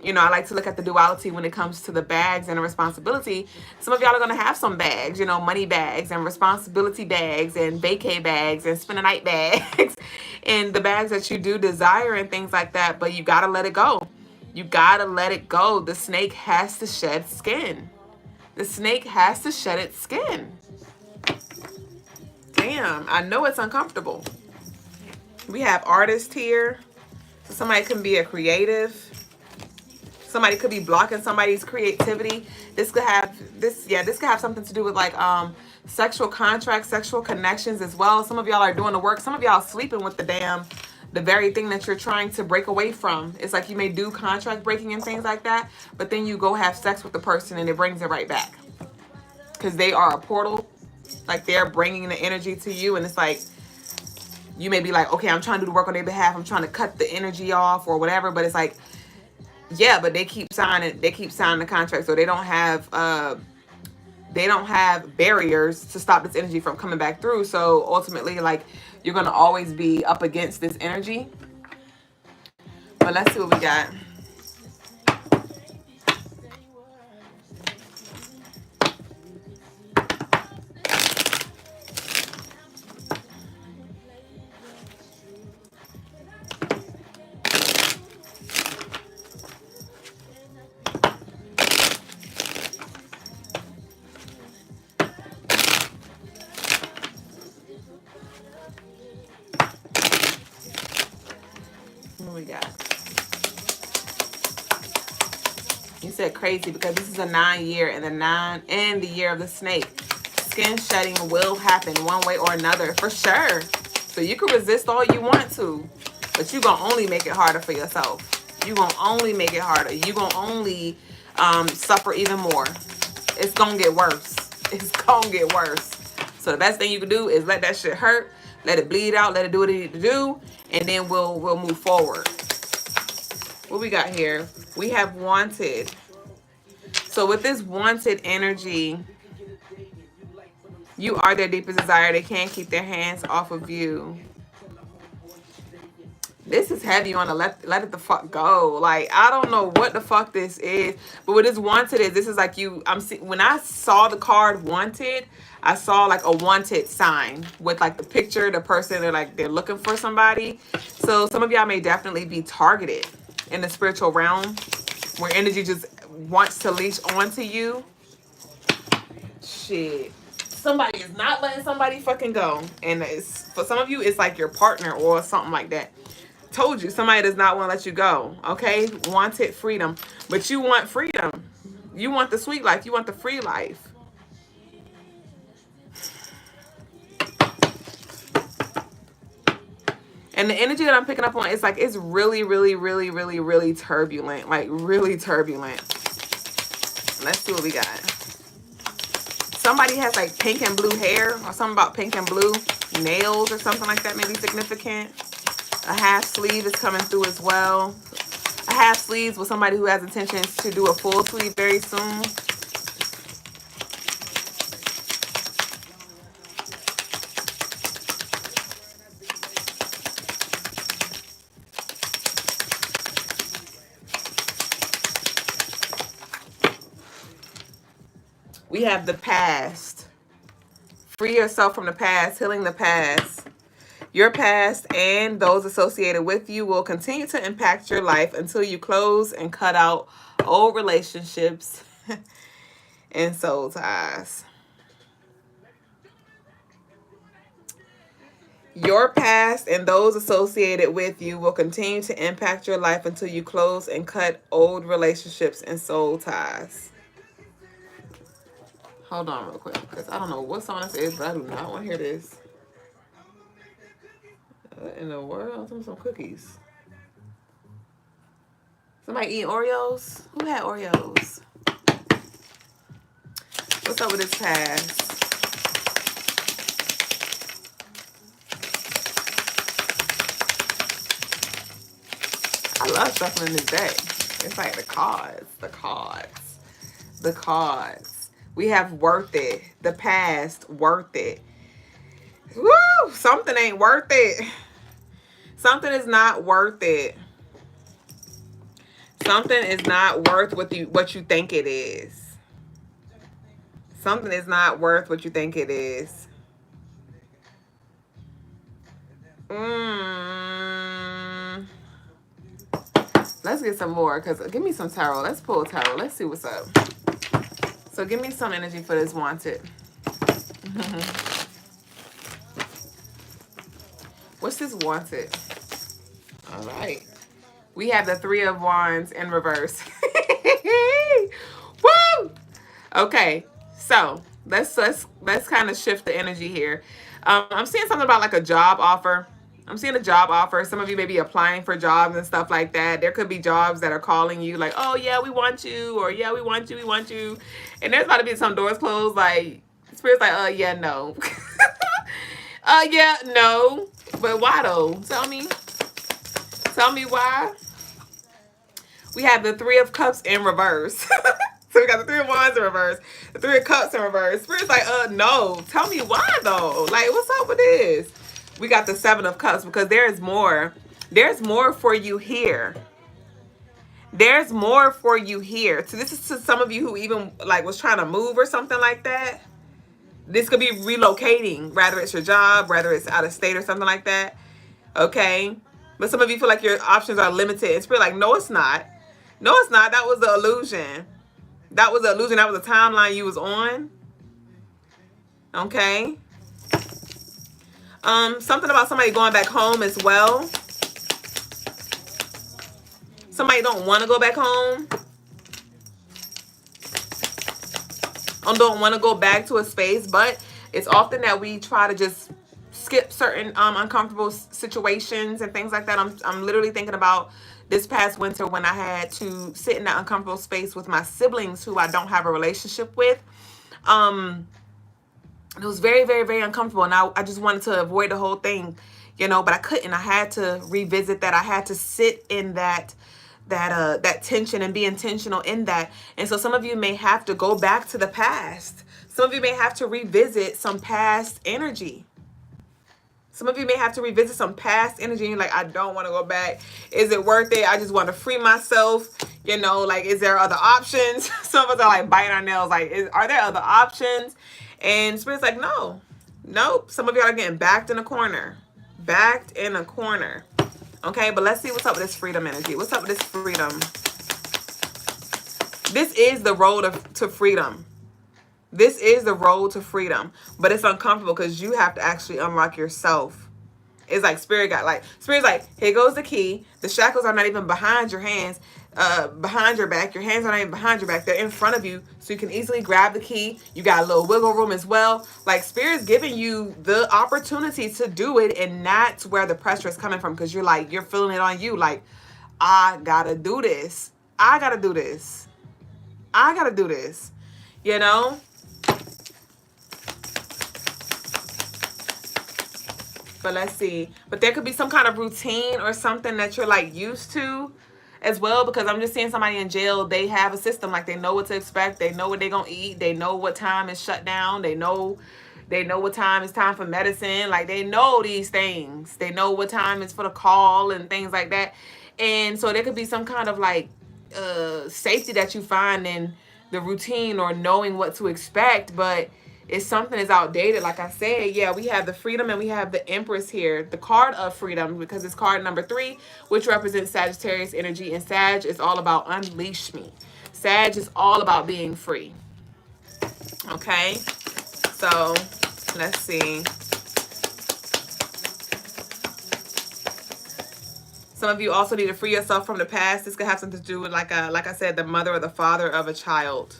you know, I like to look at the duality when it comes to the bags and the responsibility. Some of y'all are going to have some bags, you know, money bags and responsibility bags and vacay bags and spend a night bags and the bags that you do desire and things like that. But you got to let it go. You got to let it go. The snake has to shed skin. The snake has to shed its skin. Damn, I know it's uncomfortable. We have artists here. So somebody can be a creative. Somebody could be blocking somebody's creativity. This could have something to do with like sexual contracts, sexual connections as well. Some of y'all are doing the work. Some of y'all sleeping with the very thing that you're trying to break away from. It's like you may do contract breaking and things like that, but then you go have sex with the person and it brings it right back. Because they are a portal. Like they're bringing the energy to you, and it's like, you may be like, okay, I'm trying to do the work on their behalf. I'm trying to cut the energy off or whatever. But it's like, yeah, but they keep signing the contract. So they don't have they don't have barriers to stop this energy from coming back through. So ultimately, like, you're going to always be up against this energy. But let's see what we got. What we got? You said crazy because this is a 9-year and the year of the snake. Skin shedding will happen one way or another for sure. So you can resist all you want to, but you're going to only make it harder for yourself. You're going to only make it harder. You're going to only suffer even more. It's going to get worse. It's going to get worse. So the best thing you can do is let that shit hurt, let it bleed out, let it do what it needs to do, and then we'll move forward. What we got here? We have wanted. So with this wanted energy, you are their deepest desire. They can't keep their hands off of you. This is heavy on the let it the fuck go. Like, I don't know what the fuck this is, but what this wanted is, this is like you, when I saw the card wanted, I saw like a wanted sign with like the picture, the person, they're looking for somebody. So some of y'all may definitely be targeted in the spiritual realm where energy just wants to leash onto you. Shit. Somebody is not letting somebody fucking go. And it's, for some of you, it's like your partner or something like that. Told you, somebody does not want to let you go. Okay? Wanted freedom. But you want freedom. You want the sweet life. You want the free life. And the energy that I'm picking up on is like, it's really, really, really, really, really turbulent. Like, really turbulent. Let's see what we got. Somebody has like pink and blue hair, or something about pink and blue nails or something like that, maybe significant. A half sleeve is coming through as well. A half sleeves with somebody who has intentions to do a full sleeve very soon. We have the past. Free yourself from the past, healing the past. Your past and those associated with you will continue to impact your life until you close and cut out old relationships and soul ties. Your past and those associated with you will continue to impact your life until you close and cut old relationships and soul ties. Hold on real quick, because I don't know what song this is, but I do not want to hear this. What in the world? Some cookies. Somebody eat Oreos? Who had Oreos? What's up with this past? I love shuffling this deck. It's like the cards. We have worth it. The past, worth it. Woo! Something ain't worth it. Something is not worth it. Something is not worth what you think it is. Something is not worth what you think it is. Let's get some more, because give me some tarot. Let's pull tarot. Let's see what's up. So give me some energy for this wanted. What's this wanted? All right. We have the Three of Wands in reverse. Woo! Okay. So let's kind of shift the energy here. I'm seeing something about like a job offer. I'm seeing a job offer. Some of you may be applying for jobs and stuff like that. There could be jobs that are calling you like, oh, yeah, we want you. Or, yeah, we want you. We want you. And there's about to be some doors closed. Like, Spirit's like, yeah, no. Yeah, no. But why, though? Tell me. Tell me why. We have the Three of Cups in reverse. So we got the Three of Wands in reverse, the Three of Cups in reverse. Spirit's like, no. Tell me why though. Like, what's up with this? We got the Seven of Cups because there's more. There's more for you here. There's more for you here. So this is to some of you who even like was trying to move or something like that. This could be relocating, whether it's your job, whether it's out of state or something like that. Okay. But some of you feel like your options are limited. It's really like, no, it's not. No, it's not. That was the illusion. That was the illusion. That was the timeline you was on. Okay. Something about somebody going back home as well. Somebody don't want to go back home. Or don't want to go back to a space, but it's often that we try to just skip certain uncomfortable situations and things like that. I'm literally thinking about this past winter when I had to sit in that uncomfortable space with my siblings who I don't have a relationship with. It was very, very, very uncomfortable, and I just wanted to avoid the whole thing, you know, but I couldn't. I had to revisit that. I had to sit in that tension and be intentional in that. And so some of you may have to go back to the past. Some of you may have to revisit some past energy. Some of you may have to revisit some past energy. And you're like, I don't want to go back. Is it worth it? I just want to free myself. You know, like, is there other options? Some of us are like biting our nails. Like, are there other options? And Spirit's like, no. Nope. Some of y'all are getting backed in a corner. Backed in a corner. Okay, but let's see what's up with this freedom energy. What's up with this freedom? This is the road to freedom. This is the road to freedom, but it's uncomfortable because you have to actually unlock yourself. It's like Spirit's like, here goes the key. The shackles are not even behind your hands, behind your back. Your hands are not even behind your back. They're in front of you, so you can easily grab the key. You got a little wiggle room as well. Like, Spirit's giving you the opportunity to do it, and that's where the pressure is coming from, because you're feeling it on you. Like, I gotta do this. I gotta do this. I gotta do this. You know? But let's see. But there could be some kind of routine or something that you're like used to as well, because I'm just seeing somebody in jail. They have a system. Like, they know what to expect. They know what they're gonna eat. They know what time is shut down. They know what time it's time for medicine. Like, they know these things. They know what time is for the call and things like that. And so there could be some kind of like safety that you find in the routine or knowing what to expect, but if something is outdated, like I said, yeah, we have the freedom and we have the Empress here, the card of freedom, because it's card number 3, which represents Sagittarius energy, and Sag is all about unleash me. Sag is all about being free. Okay, so let's see. Some of you also need to free yourself from the past. This could have something to do with, like I said, the mother or the father of a child,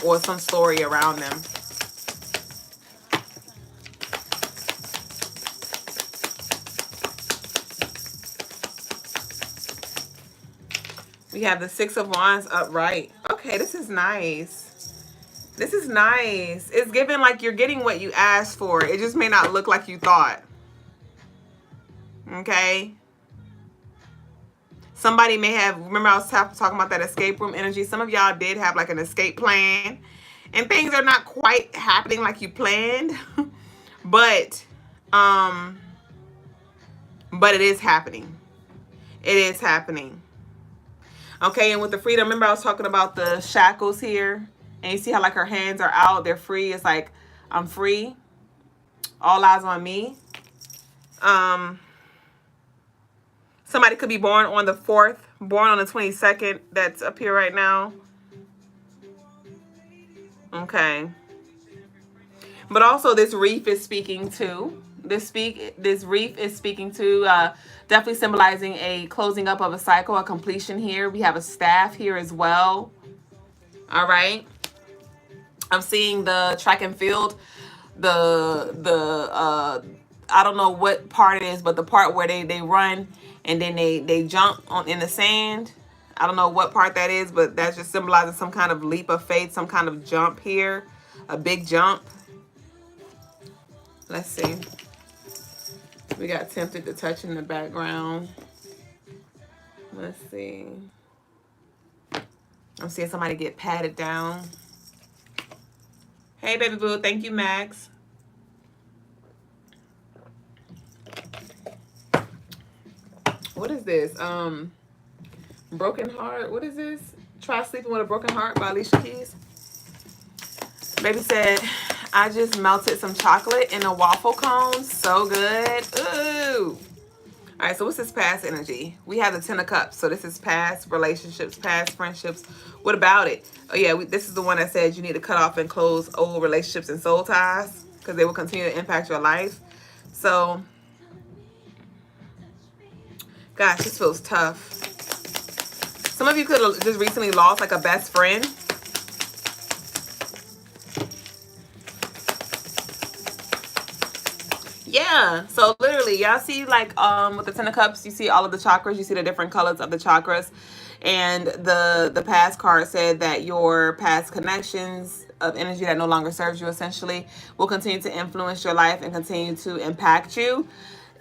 or some story around them. We have the Six of Wands upright. Okay, this is nice. This is nice. It's given like you're getting what you asked for. It just may not look like you thought. Okay? Somebody may have, remember I was talking about that escape room energy. Some of y'all did have like an escape plan, and things are not quite happening like you planned, but it is happening. It is happening. Okay, and with the freedom, remember I was talking about the shackles here, and you see how like her hands are out, they're free. It's like, I'm free. All eyes on me. Somebody could be born on the 4th, born on the 22nd. That's up here right now. Okay. But also this reef is speaking to. This reef is speaking to, definitely symbolizing a closing up of a cycle, a completion here. We have a staff here as well. All right. I'm seeing the track and field, I don't know what part it is, but the part where they run and then they jump in the sand. I don't know what part that is, but that's just symbolizing some kind of leap of faith, some kind of jump here, a big jump. Let's see. We got tempted to touch in the background. Let's see. I'm seeing somebody get patted down. Hey, baby boo. Thank you, Max. What is this? Broken Heart. What is this? Try Sleeping with a Broken Heart by Alicia Keys. Baby said, I just melted some chocolate in a waffle cone. So good. Ooh. All right, so what's this past energy? We have the Ten of Cups. So this is past relationships, past friendships. What about it? Oh, yeah, this is the one that says you need to cut off and close old relationships and soul ties because they will continue to impact your life. So, gosh, this feels tough. Some of you could have just recently lost like a best friend. Yeah, so literally, y'all see like with the Ten of Cups, you see all of the chakras, you see the different colors of the chakras, and the past card said that your past connections of energy that no longer serves you essentially will continue to influence your life and continue to impact you.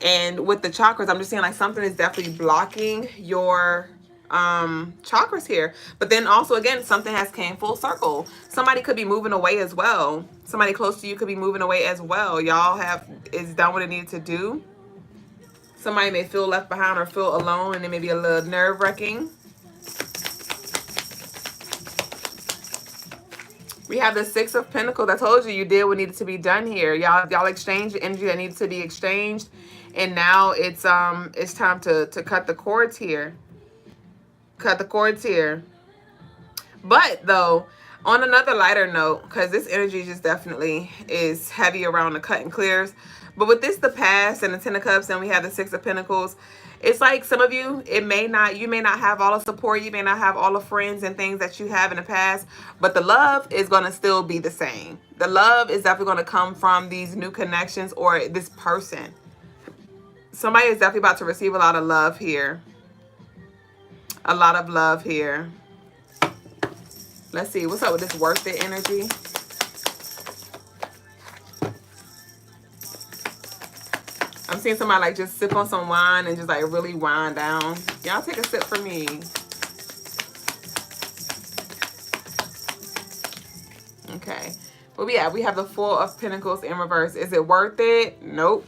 And with the chakras, I'm just seeing like something is definitely blocking your chakras here. But then also again, something has came full circle. Somebody could be moving away as well. Somebody close to you could be moving away as well. Y'all is done what it needed to do. Somebody may feel left behind or feel alone, and it may be a little nerve-wracking. We have the Six of Pentacles. I told you, you did what needed to be done here. Y'all exchanged the energy that needs to be exchanged, and now it's time to cut the cords here. Cut the cords here. But though, on another lighter note, because this energy just definitely is heavy around the cut and clears. But with this, the past and the Ten of Cups, and we have the Six of Pentacles, it's like some of you, you may not have all the support, you may not have all the friends and things that you have in the past, but the love is going to still be the same. The love is definitely going to come from these new connections or this person. Somebody is definitely about to receive a lot of love here. A lot of love here. Let's see. What's up with this worth it energy? I'm seeing somebody like just sip on some wine and just like really wind down. Y'all take a sip for me. Okay. But yeah, we have the Four of Pentacles in reverse. Is it worth it? Nope.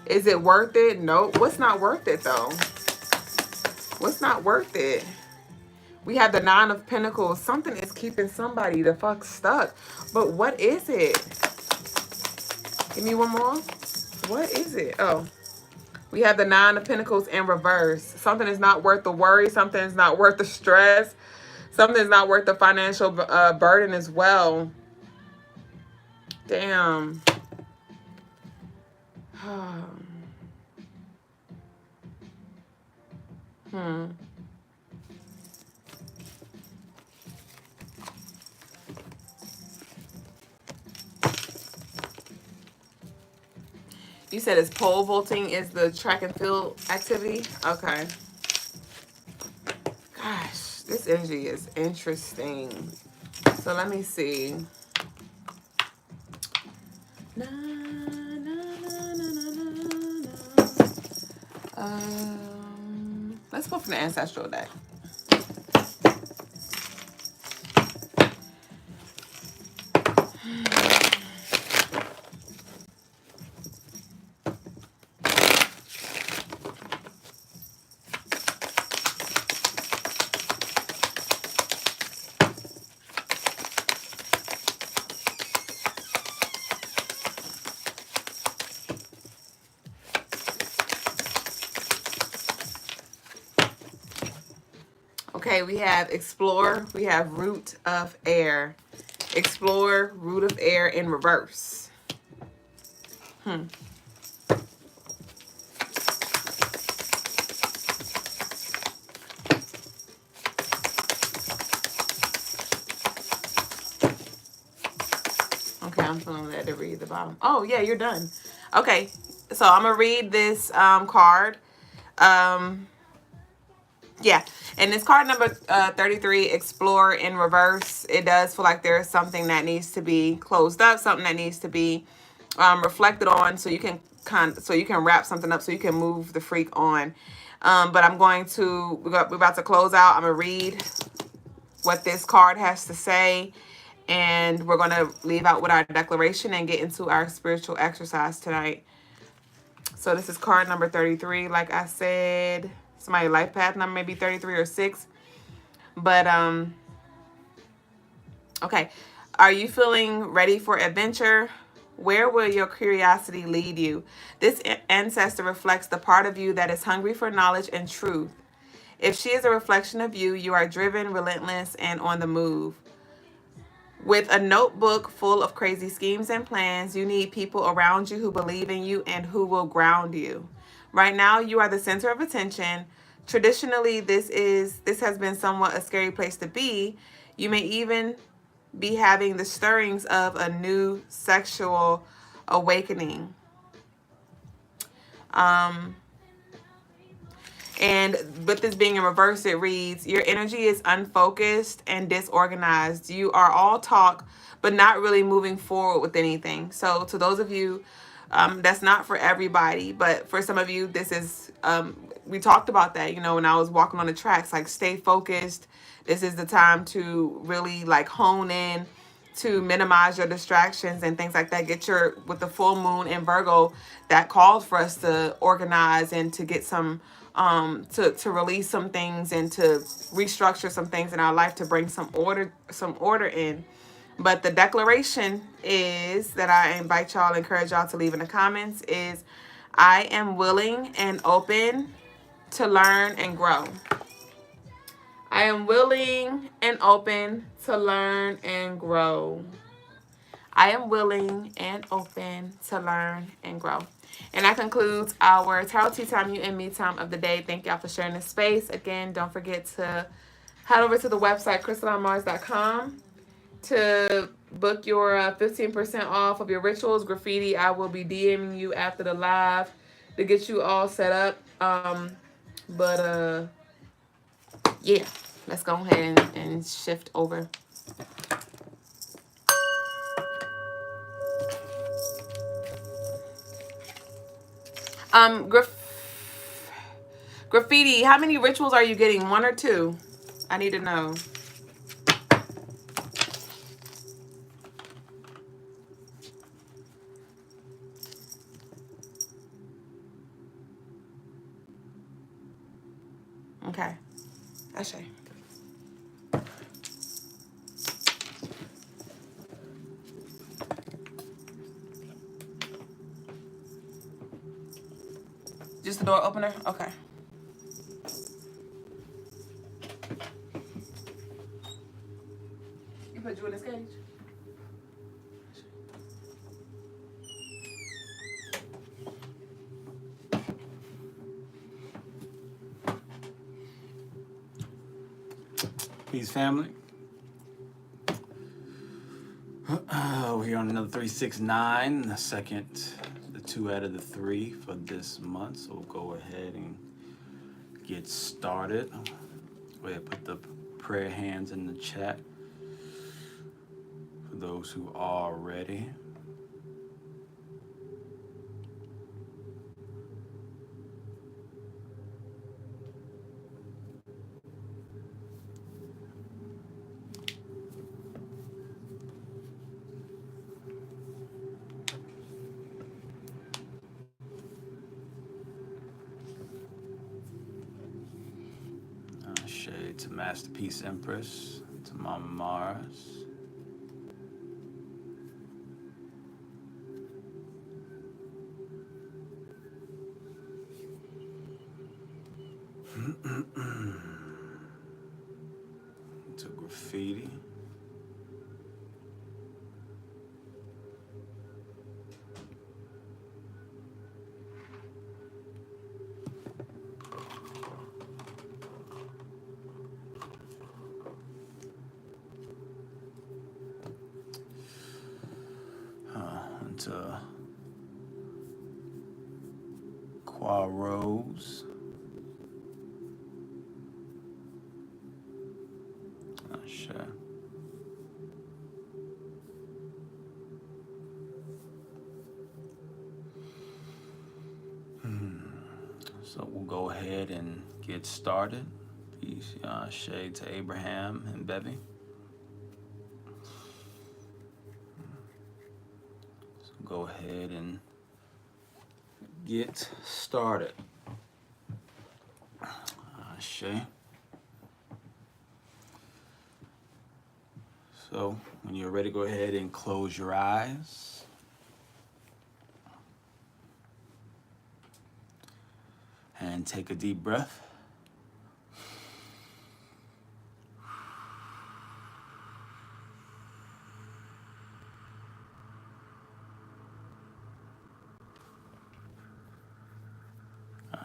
Is it worth it? Nope. What's not worth it though? What's not worth it? We have the Nine of Pentacles. Something is keeping somebody the fuck stuck. But what is it? Give me one more. What is it? Oh. We have the Nine of Pentacles in reverse. Something is not worth the worry. Something is not worth the stress. Something is not worth the financial burden as well. Damn. You said it's pole vaulting is the track and field activity? Okay. Gosh, this energy is interesting. So let me see. Na, na, na, na, na, na. Let's go from the ancestral deck. Okay, we have explore, we have root of air. Explore, root of air in reverse. Okay, I'm feeling that to read the bottom. Oh, yeah, you're done. Okay, so I'm going to read this card. Yeah, and this card number 33, explore in reverse. It does feel like there's something that needs to be closed up, something that needs to be reflected on, so you can wrap something up, so you can move the freak on. But I'm going to we're about to close out. I'm gonna read what this card has to say. And we're going to leave out with our declaration and get into our spiritual exercise tonight. So this is card number 33. Like I said, somebody's life path number maybe 33 or 6. But, okay. Are you feeling ready for adventure? Where will your curiosity lead you? This ancestor reflects the part of you that is hungry for knowledge and truth. If she is a reflection of you, you are driven, relentless, and on the move. With a notebook full of crazy schemes and plans, you need people around you who believe in you and who will ground you. Right now, you are the center of attention. Traditionally, this has been somewhat a scary place to be. You may even be having the stirrings of a new sexual awakening. And with this being in reverse, it reads, your energy is unfocused and disorganized. You are all talk, but not really moving forward with anything. So to those of you, that's not for everybody, but for some of you, this is, we talked about that, you know, when I was walking on the tracks, like stay focused. This is the time to really like hone in, to minimize your distractions and things like that. Get your, with the full moon in Virgo, that called for us to organize and to get some, to release some things and to restructure some things in our life to bring some order in. But the declaration is that I invite y'all, encourage y'all to leave in the comments is, I am willing and open to learn and grow. I am willing and open to learn and grow. I am willing and open to learn and grow. And that concludes our Tarot Tea Time, You and Me time of the day. Thank y'all for sharing this space. Again, don't forget to head over to the website, crystalinemars.com, to book your 15% off of your rituals. Graffiti, I will be DMing you after the live to get you all set up. Yeah, let's go ahead and shift over. Graffiti, how many rituals are you getting? 1 or 2? I need to know. Okay. Ashe. Just the door opener? Okay. You put you in this cage? Peace, family. We're here on another 369, the 2 out of the 3 for this month. So we'll go ahead and get started. Go ahead and put the prayer hands in the chat for those who are ready. Shade to Masterpiece Empress, to Mama Mars. To Graffiti. To Quaros. Sure. So we'll go ahead and get started. Peace. Shade to Abraham and Bevy. So go ahead and get started. Shay. So when you're ready, go ahead and close your eyes. And take a deep breath.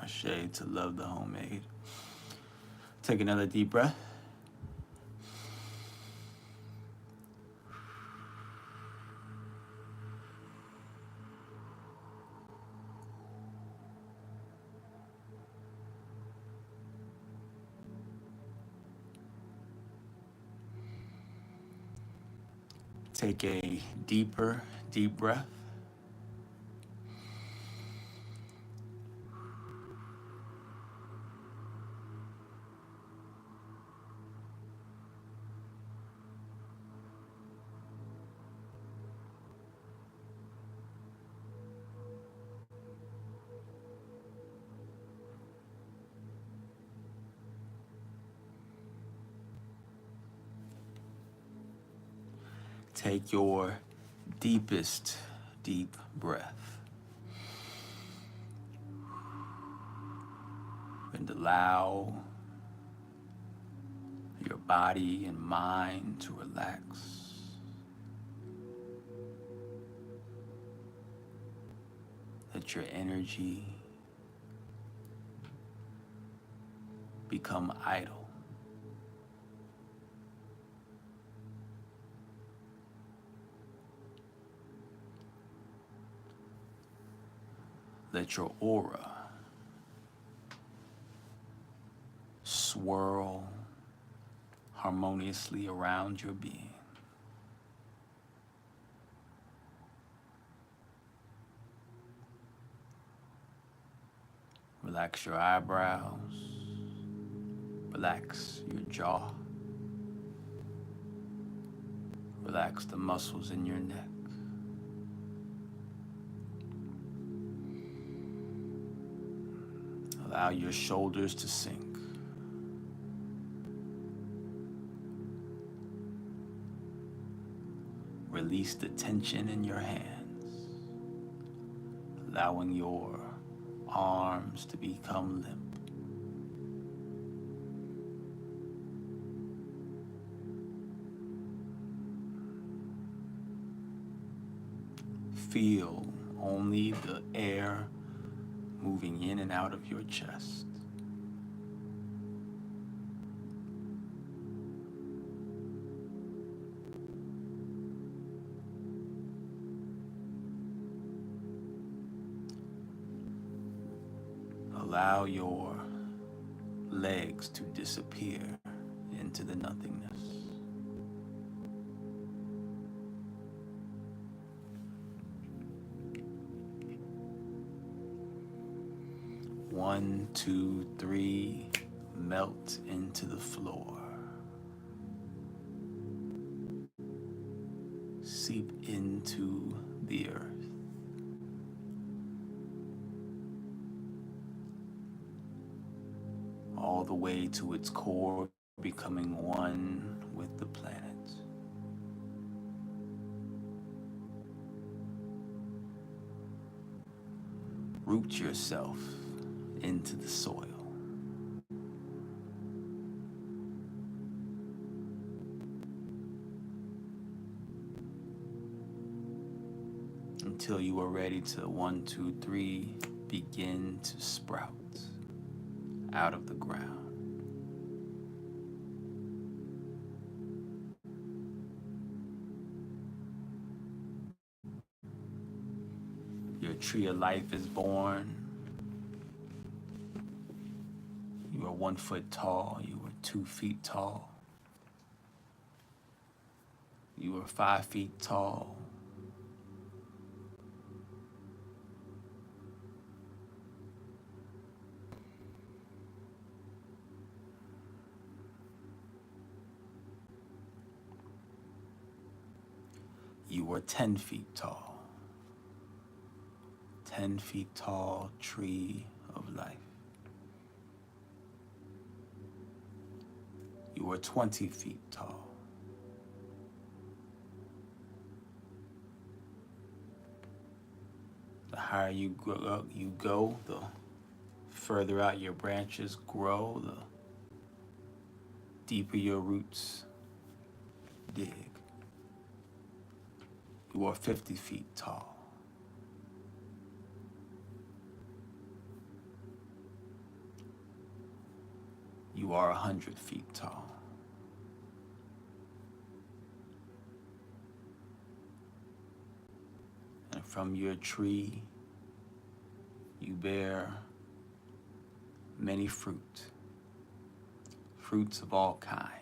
Shade to love the homemade. Take another deep breath. Take a deeper, deep breath. Take your deepest, deep breath. And allow your body and mind to relax. Let your energy become idle. Let your aura swirl harmoniously around your being. Relax your eyebrows. Relax your jaw. Relax the muscles in your neck. Allow your shoulders to sink. Release the tension in your hands, allowing your arms to become limp. Feel only the air moving in and out of your chest. Allow your legs to disappear into the nothingness. One, two, three, melt into the floor. Seep into the earth. All the way to its core, becoming one with the planet. Root yourself into the soil. Until you are ready to 1, 2, 3, begin to sprout out of the ground. Your tree of life is born. You are 1 foot tall. You are 2 feet tall. You are 5 feet tall. You were 10 feet tall. 10 feet tall tree of life. You were 20 feet tall. The higher you go, the further out your branches grow, the deeper your roots dig. You are 50 feet tall. You are 100 feet tall. And from your tree, you bear many fruits of all kinds.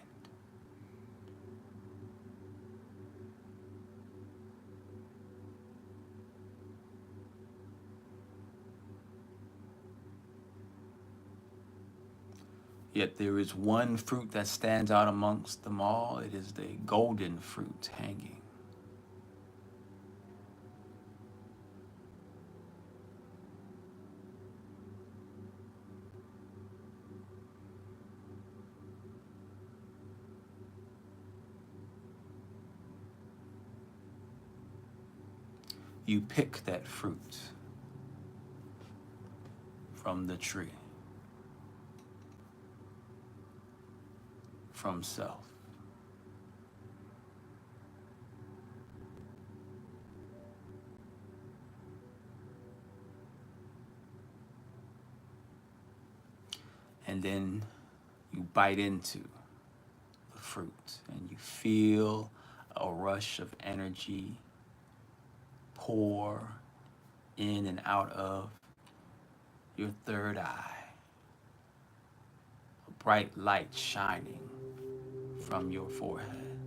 Yet there is one fruit that stands out amongst them all. It is the golden fruit hanging. You pick that fruit from the tree, from self. And then you bite into the fruit and you feel a rush of energy pour in and out of your third eye. A bright light shining from your forehead.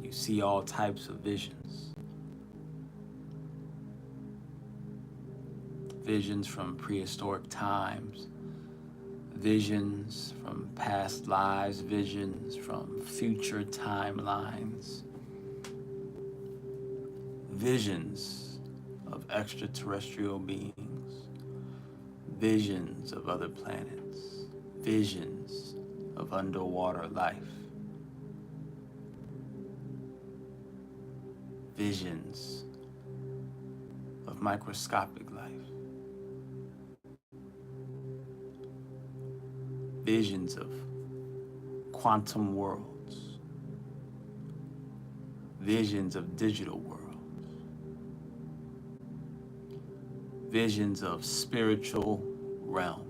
You see all types of visions. Visions from prehistoric times, visions from past lives, visions from future timelines, visions of extraterrestrial beings, visions of other planets, visions of underwater life, visions of microscopic life, visions of quantum worlds, visions of digital worlds, visions of spiritual realms.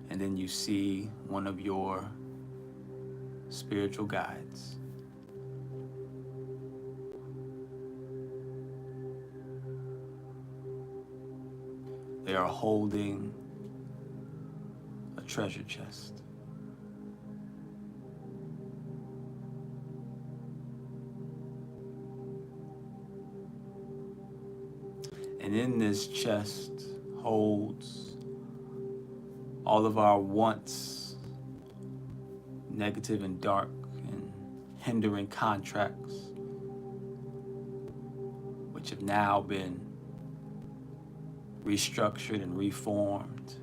And then you see one of your spiritual guides. They are holding a treasure chest. And in this chest holds all of our once negative and dark and hindering contracts, which have now been restructured and reformed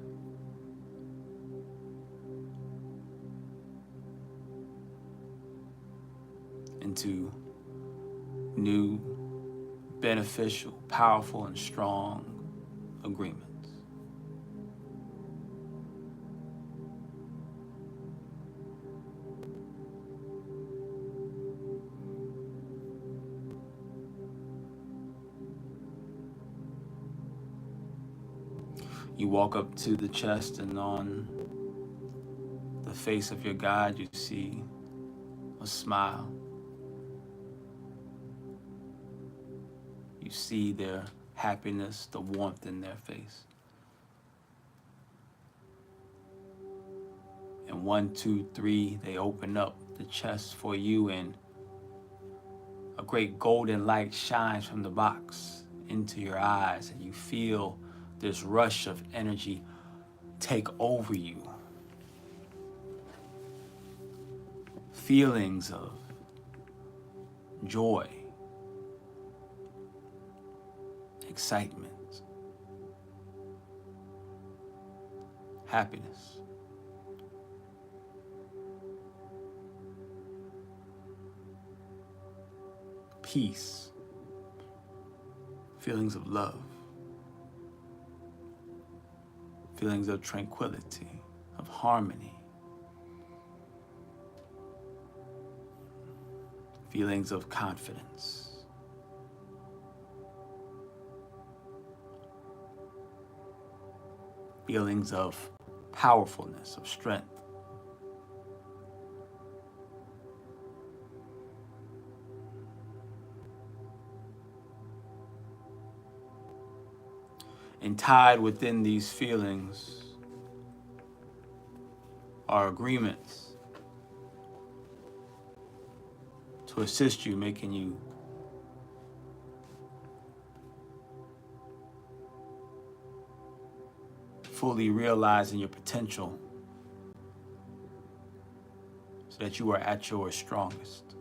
into new, beneficial, powerful, and strong agreements. You walk up to the chest, and on the face of your guide, you see a smile. You see their happiness, the warmth in their face. And 1, 2, 3, they open up the chest for you, and a great golden light shines from the box into your eyes, and you feel this rush of energy take over you. Feelings of joy, excitement, happiness. Peace, feelings of love, feelings of tranquility, of harmony, feelings of confidence, feelings of powerfulness, of strength. And tied within these feelings are agreements to assist you, making you fully realizing your potential so that you are at your strongest.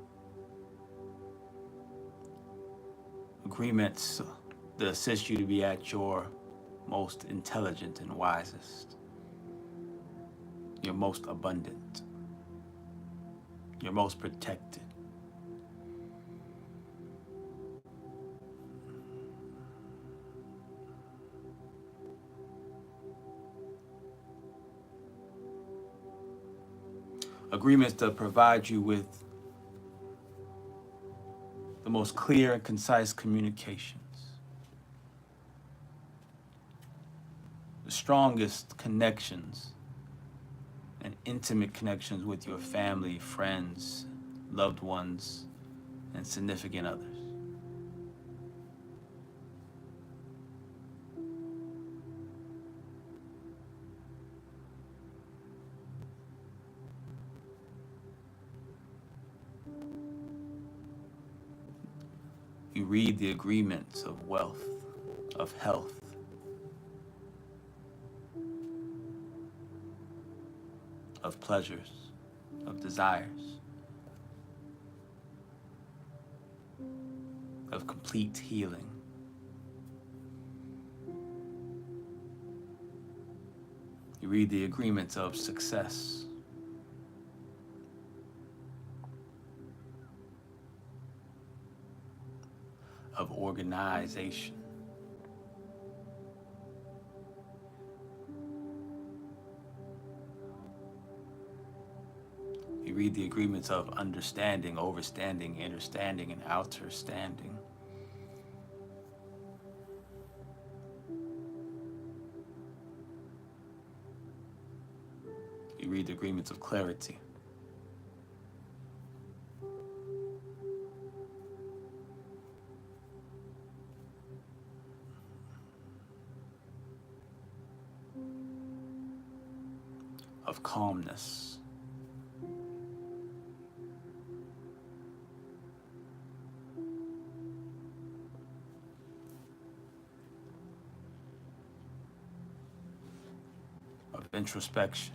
Agreements that assist you to be at your most intelligent and wisest, your most abundant, your most protected. Agreements that provide you with the most clear and concise communications, the strongest connections and intimate connections with your family, friends, loved ones, and significant others. You read the agreements of wealth, of health, of pleasures, of desires, of complete healing. You read the agreements of success, of organization, you read the agreements of understanding, overstanding, understanding, and outerstanding. You read the agreements of clarity, of calmness, of introspection.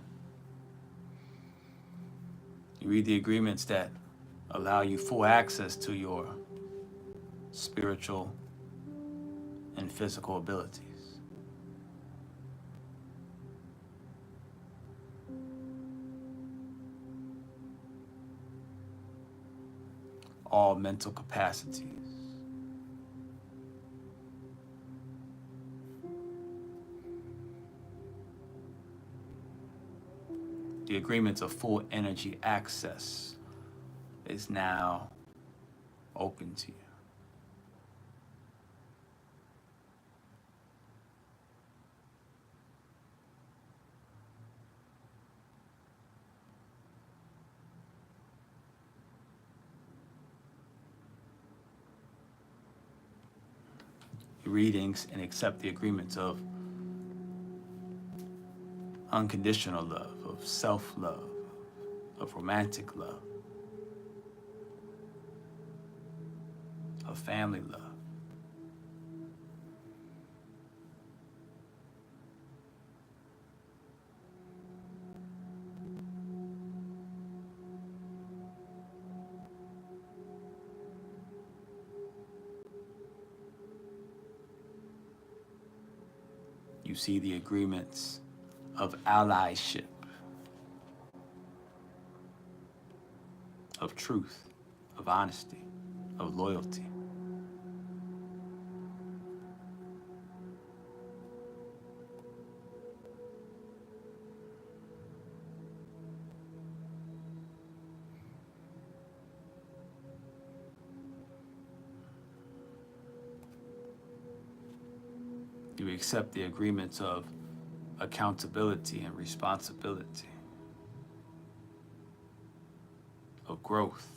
You read the agreements that allow you full access to your spiritual and physical abilities. All mental capacities. The agreements of full energy access is now open to you. Readings and accept the agreements of unconditional love, of self-love, of romantic love, of family love. You see the agreements of allyship, of truth, of honesty, of loyalty. You accept the agreements of accountability and responsibility, of growth,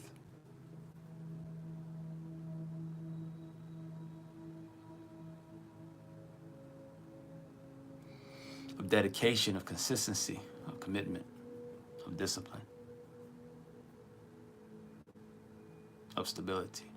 of dedication, of consistency, of commitment, of discipline, of stability.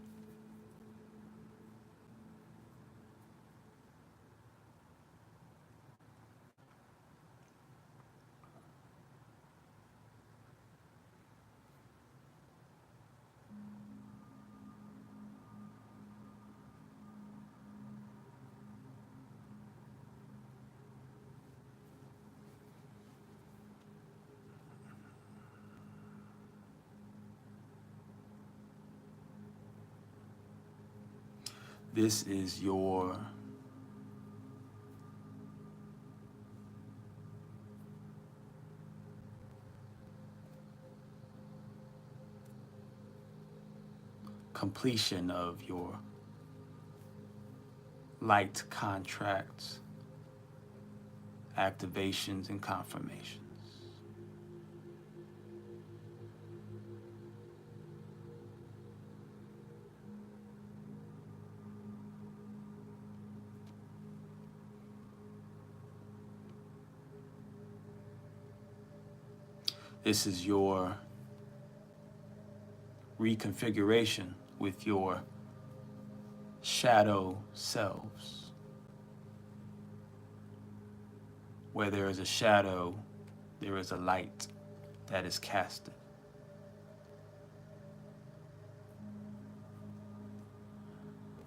This is your completion of your light contracts, activations, and confirmations. This is your reconfiguration with your shadow selves. Where there is a shadow, there is a light that is casted.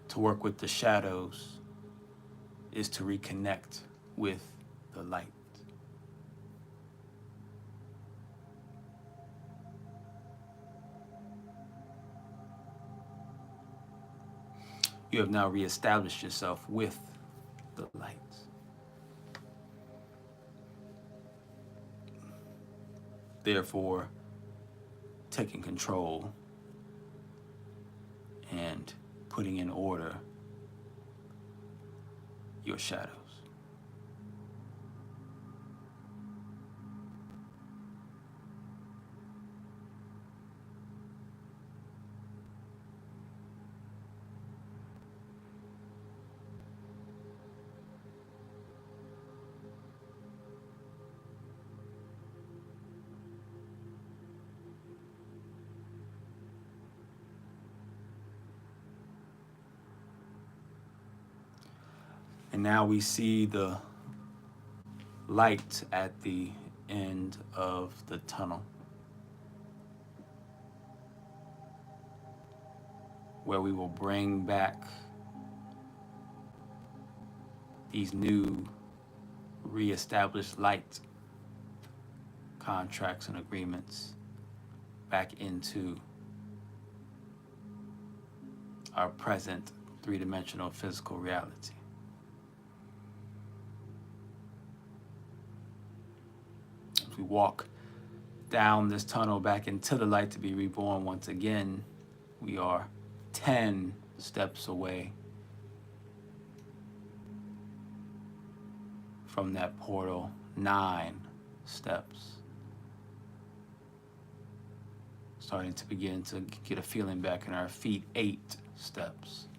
To work with the shadows is to reconnect with the light. You have now reestablished yourself with the light. Therefore, taking control and putting in order your shadows. And now we see the light at the end of the tunnel, where we will bring back these new reestablished light contracts and agreements back into our present three-dimensional physical reality. As we walk down this tunnel back into the light to be reborn once again, we are 10 steps away from that portal, 9 steps. Starting to begin to get a feeling back in our feet, 8 steps.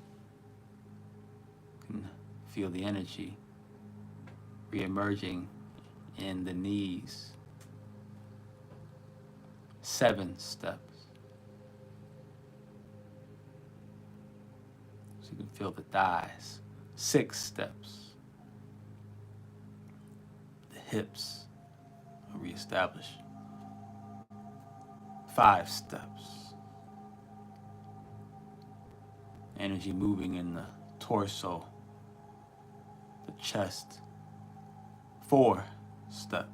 You can feel the energy re-emerging in the knees. 7 steps. So you can feel the thighs. 6 steps. The hips are reestablished. 5 steps. Energy moving in the torso, the chest. 4 steps.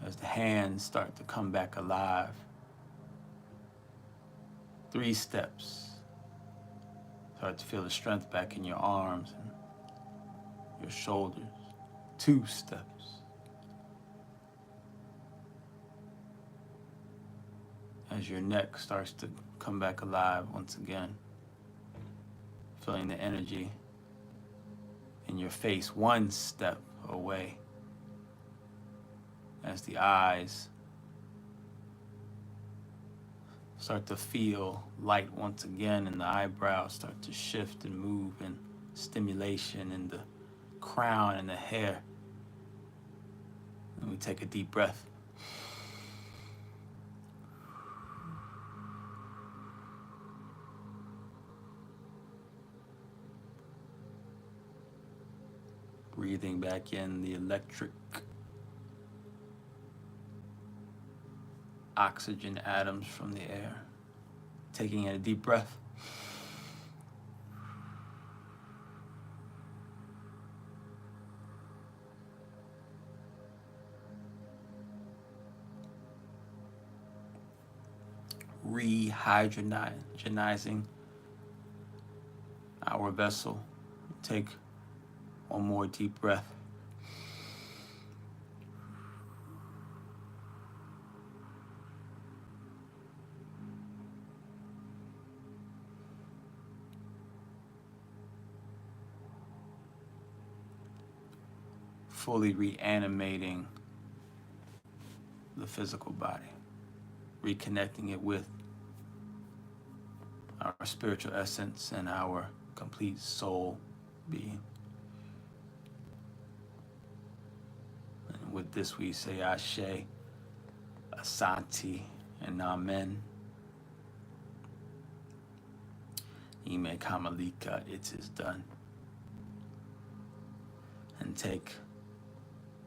As the hands start to come back alive. 3 steps. Start to feel the strength back in your arms and your shoulders. 2 steps. As your neck starts to come back alive once again. Feeling the energy in your face 1 step away. As the eyes start to feel light once again and the eyebrows start to shift and move and stimulation in the crown and the hair. And we take a deep breath. Breathing back in the electric oxygen atoms from the air. Taking in a deep breath. Rehydrogenizing our vessel. Take one more deep breath. Fully reanimating the physical body, reconnecting it with our spiritual essence and our complete soul being. And with this we say Ashe, Asante, and Amen. Ime Kamalika, it is done. And take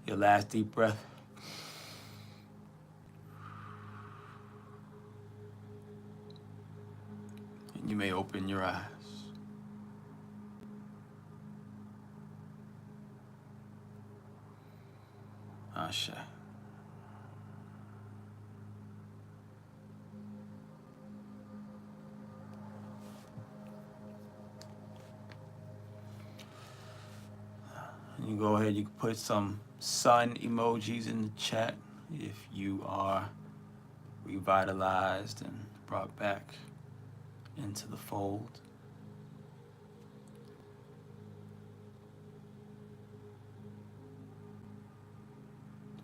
your last deep breath. And you may open your eyes. Ashe. You go ahead, you can put some sun emojis in the chat if you are revitalized and brought back into the fold.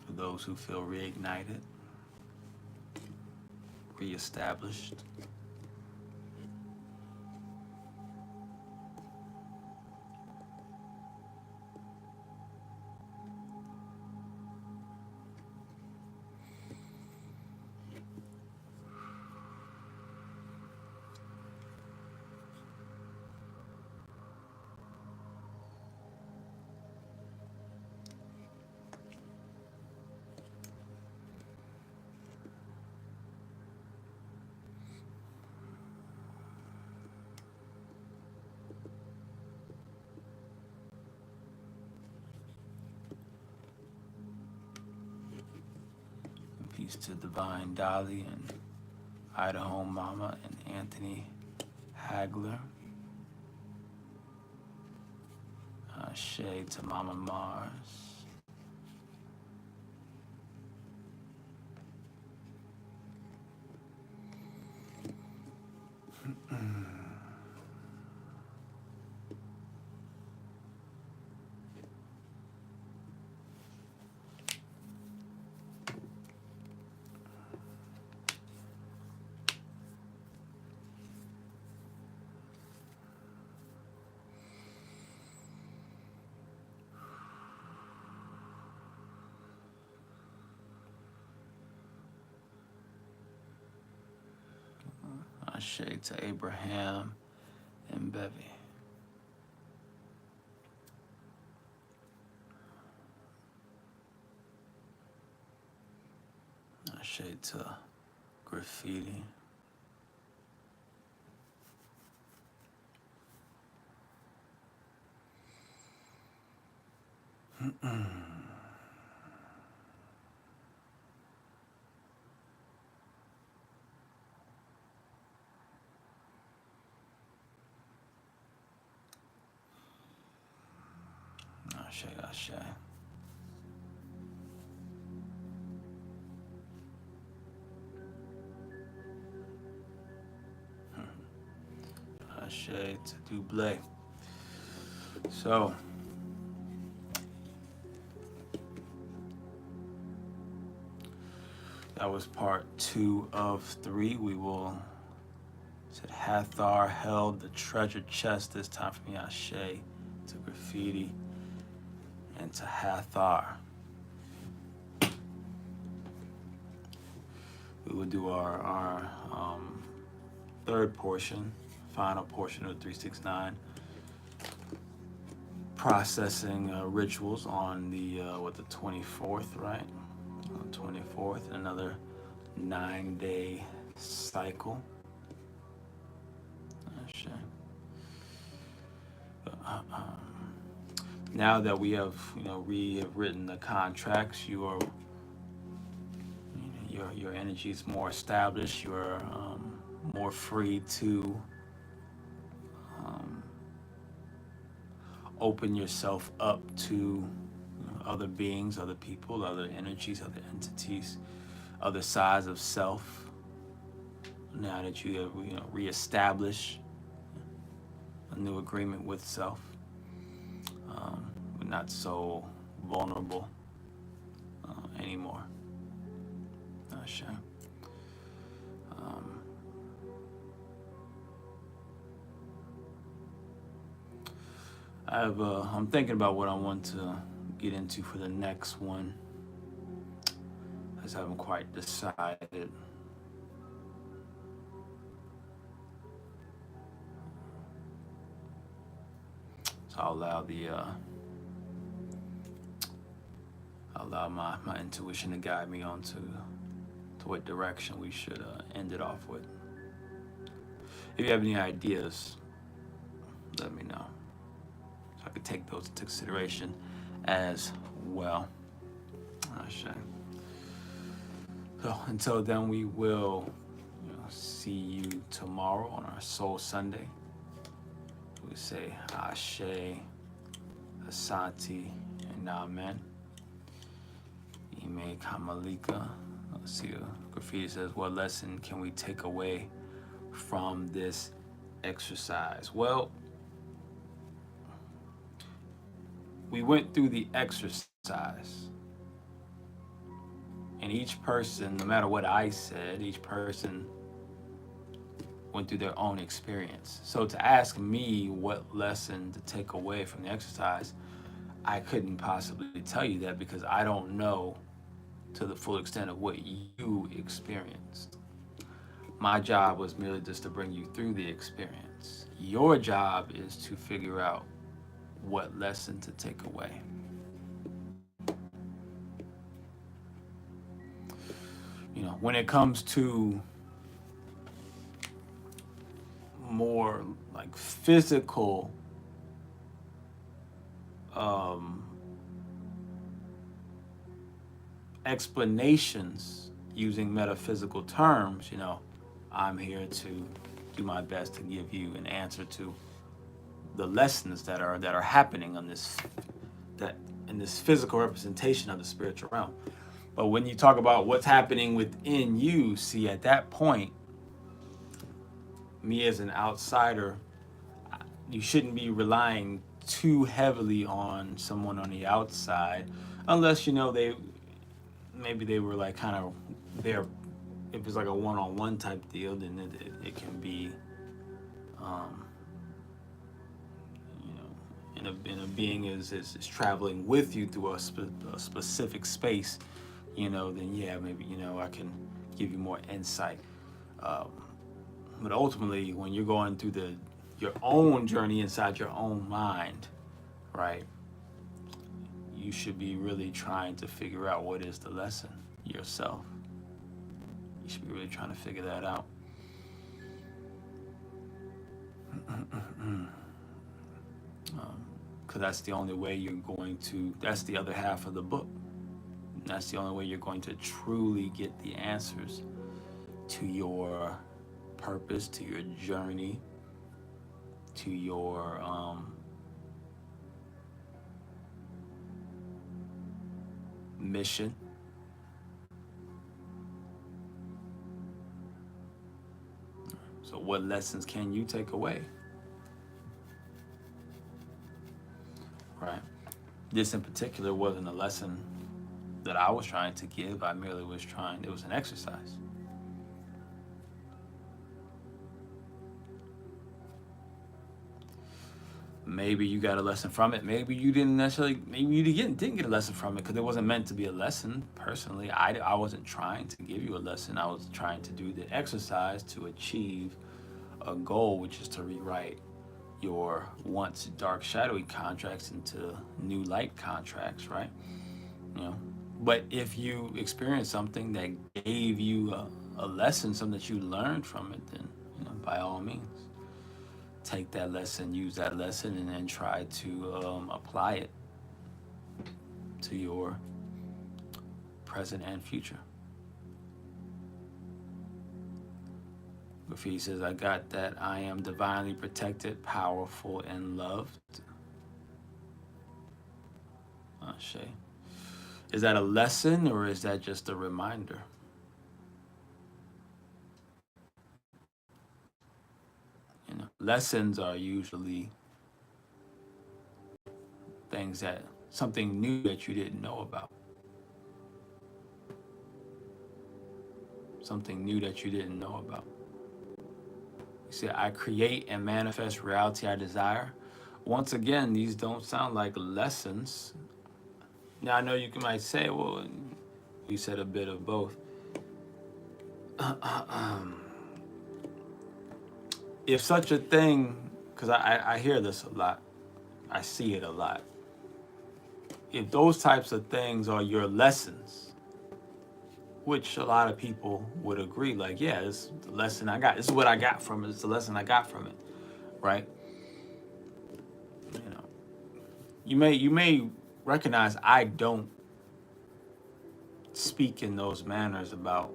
For those who feel reignited, reestablished. Peace to Divine Dolly and Idaho Mama and Anthony Hagler. Ashe to Mama Mars. Ashe to Abraham and Bevy. Ashe to Graffiti. Ashe, Ashe. Ashe to Duublé. So, that was part 2 of 3. We will, said Hathor held the treasure chest. This time for me, Ashe to Graffiti and to Hathor. We will do our third portion, final portion of 369, processing rituals on the the 24th, right? On the 24th, another 9-day cycle. Now that we have rewritten the contracts, your energy is more established. You're more free to open yourself up to other beings, other people, other energies, other entities, other sides of self. Now that you have reestablished a new agreement with self, we're not so vulnerable anymore. Sure. I'm thinking about what I want to get into for the next one. I just haven't quite decided. So I'll allow my intuition to guide me on to what direction we should end it off with. If you have any ideas, let me know, so I could take those into consideration as well. So until then, we will see you tomorrow on our Soul Sunday. We say Ashe, Asante, and Amen. Ime Kamalika. Let's see, Graffiti says, what lesson can we take away from this exercise? Well, we went through the exercise, and each person, no matter what I said, each person went through their own experience. So to ask me what lesson to take away from the exercise, I couldn't possibly tell you that, because I don't know to the full extent of what you experienced. My job was merely just to bring you through the experience. Your job is to figure out what lesson to take away. When it comes to more like physical explanations using metaphysical terms, I'm here to do my best to give you an answer to the lessons that are happening in this physical representation of the spiritual realm. But when you talk about what's happening within you, see, at that point, me as an outsider, you shouldn't be relying too heavily on someone on the outside, unless they were like kind of there. If it's like a one-on-one type deal, then it can be in a being is traveling with you through a specific space, then yeah, maybe I can give you more insight. But ultimately, when you're going through your own journey inside your own mind, right, you should be really trying to figure out what is the lesson yourself. You should be really trying to figure that out. Because that's the only way you're going to, that's the other half of the book. That's the only way you're going to truly get the answers to your purpose, to your journey, to your mission. So what lessons can you take away? Right? This in particular wasn't a lesson that I was trying to give. I merely was trying, it was an exercise. Maybe you got a lesson from it. Maybe you didn't necessarily, maybe you didn't get a lesson from it because it wasn't meant to be a lesson. Personally, I wasn't trying to give you a lesson. I was trying to do the exercise to achieve a goal, which is to rewrite your once dark, shadowy contracts into new light contracts, right? You know, but if you experience something that gave you a lesson, something that you learned from it, then, you know, by all means, take that lesson, use that lesson, and then try to apply it to your present and future. Graffiti says, I got that. I am divinely protected, powerful, and loved. Shay. Is that a lesson or is that just a reminder? You know, lessons are usually things that, something new that you didn't know about. Something new that you didn't know about. You see, I create and manifest reality I desire. Once again, these don't sound like lessons. Now, I know you might say, well, you said a bit of both. If such a thing, because I hear this a lot, I see it a lot. If those types of things are your lessons, which a lot of people would agree, like, yeah, this is the lesson I got. This is what I got from it. It's the lesson I got from it, right? You know, you may recognize I don't speak in those manners about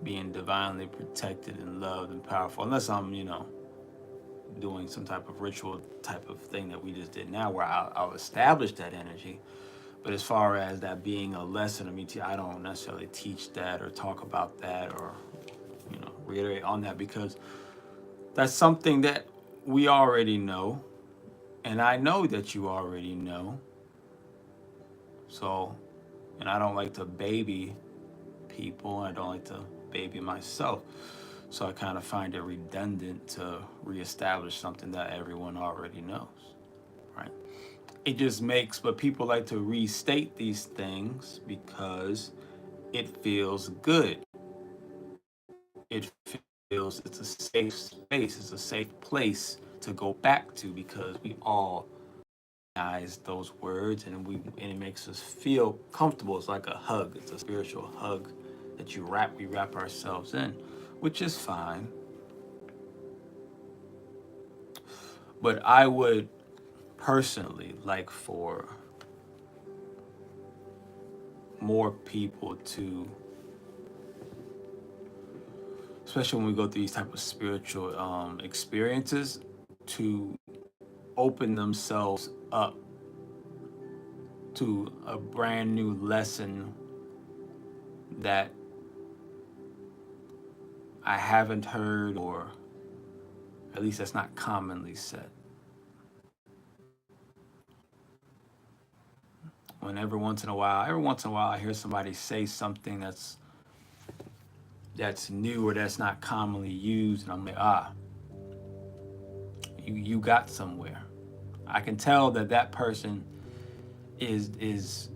being divinely protected and loved and powerful, unless I'm, you know, doing some type of ritual type of thing that we just did now, where I'll establish that energy. But as far as that being a lesson, I mean, I don't necessarily teach that or talk about that or, you know, reiterate on that, because that's something that we already know, and I know that you already know. So, and I don't like to baby people. I don't like to baby myself. So I kind of find it redundant to reestablish something that everyone already knows, right? It just makes, but people like to restate these things because it feels good. It feels it's a safe space, it's a safe place to go back to, because we all recognize those words, and it makes us feel comfortable. It's like a hug. It's a spiritual hug that we wrap ourselves in, which is fine. But I would personally like for more people to, especially when we go through these type of spiritual experiences, to open themselves up to a brand new lesson that I haven't heard, or at least that's not commonly said. When every once in a while I hear somebody say something that's new or that's not commonly used, and I'm like, you got somewhere. I can tell that person is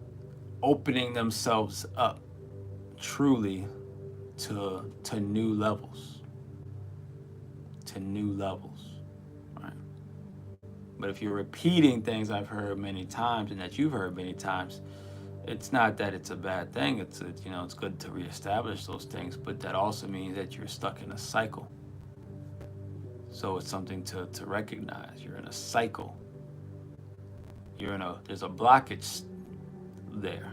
opening themselves up truly to new levels. to new levels, right? But if you're repeating things I've heard many times and that you've heard many times, it's not that it's a bad thing. It's it's good to reestablish those things, but that also means that you're stuck in a cycle. So it's something to recognize. You're in a cycle. There's a blockage there.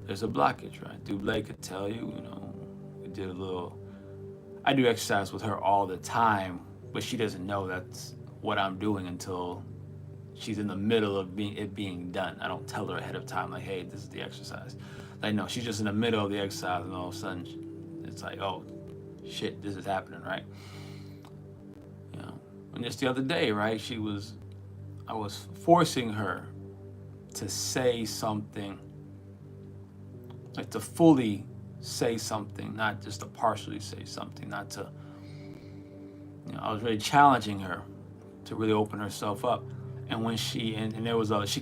There's a blockage, right? Duublé could tell you, we did I do exercise with her all the time, but she doesn't know that's what I'm doing until she's in the middle of it being done. I don't tell her ahead of time, like, hey, this is the exercise. Like, no, she's just in the middle of the exercise, and all of a sudden, it's like, oh, shit, this is happening, right? And just the other day, right, I was forcing her to say something, like to fully say something, not just to partially say something, not to, I was really challenging her to really open herself up. And when she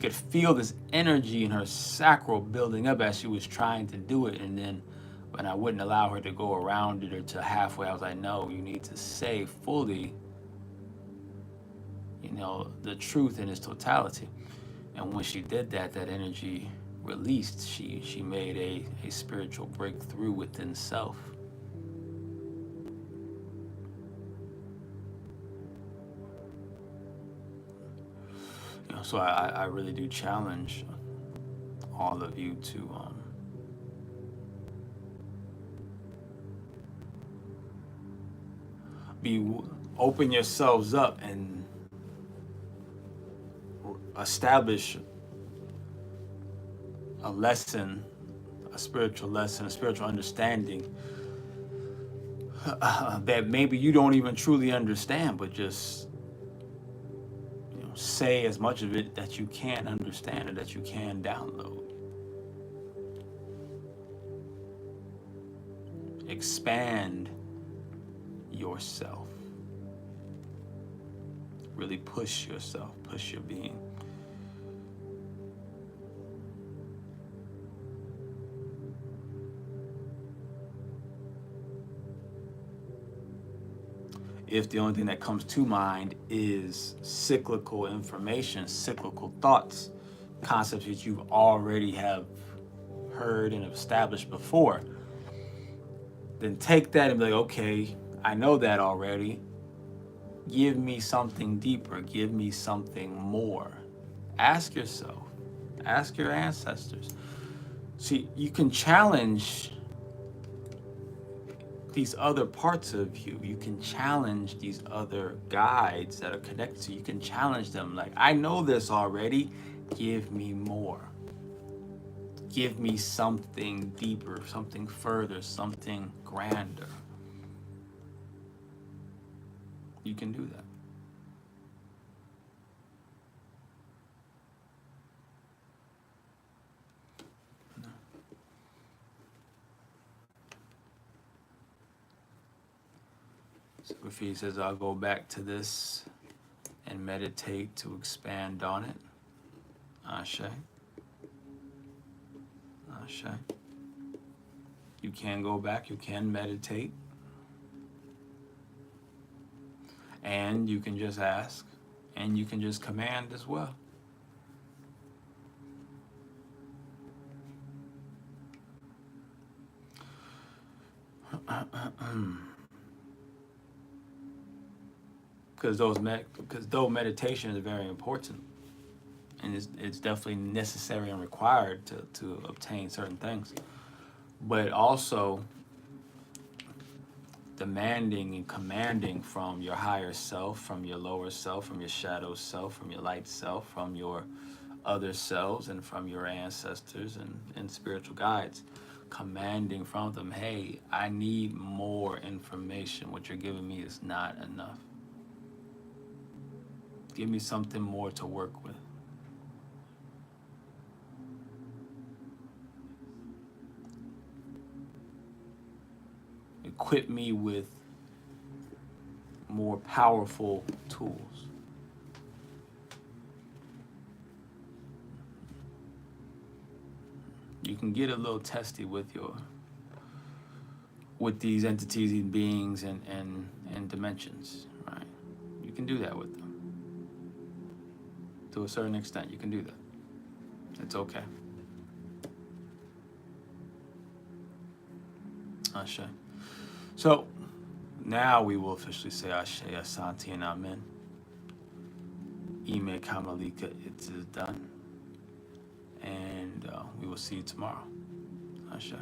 could feel this energy in her sacral building up as she was trying to do it. And then when I wouldn't allow her to go around it or to halfway, I was like, no, you need to say fully, the truth in its totality. And when she did that, that energy released. She made a spiritual breakthrough within self. So I really do challenge all of you to open yourselves up and establish a lesson, a spiritual lesson, a spiritual understanding that maybe you don't even truly understand, but just say as much of it that you can understand or that you can download. Expand yourself. Really push yourself, push your being. If the only thing that comes to mind is cyclical information, cyclical thoughts, concepts that you already have heard and established before, then take that and be like, okay, I know that already. Give me something deeper. Give me something more. Ask yourself. Ask your ancestors. See, you can challenge these other parts of you. You can challenge these other guides that are connected to you. You can challenge them like, I know this already. Give me more. Give me something deeper, something further, something grander. You can do that. So if he says, I'll go back to this and meditate to expand on it. Ashe. Ashe. You can go back, you can meditate. And you can just ask, and you can just command as well. Because though meditation is very important, and it's definitely necessary and required to obtain certain things, but also demanding and commanding from your higher self, from your lower self, from your shadow self, from your light self, from your other selves, and from your ancestors and spiritual guides, commanding from them, hey, I need more information. What you're giving me is not enough. Give me something more to work with. Equip me with more powerful tools. You can get a little testy with your with these entities and beings and dimensions, right? You can do that with them. To a certain extent, you can do that. It's okay. Ashe. So, now we will officially say Ashe, Asante, and Amen. Ime Kamalika, it is done. And we will see you tomorrow. Ashe.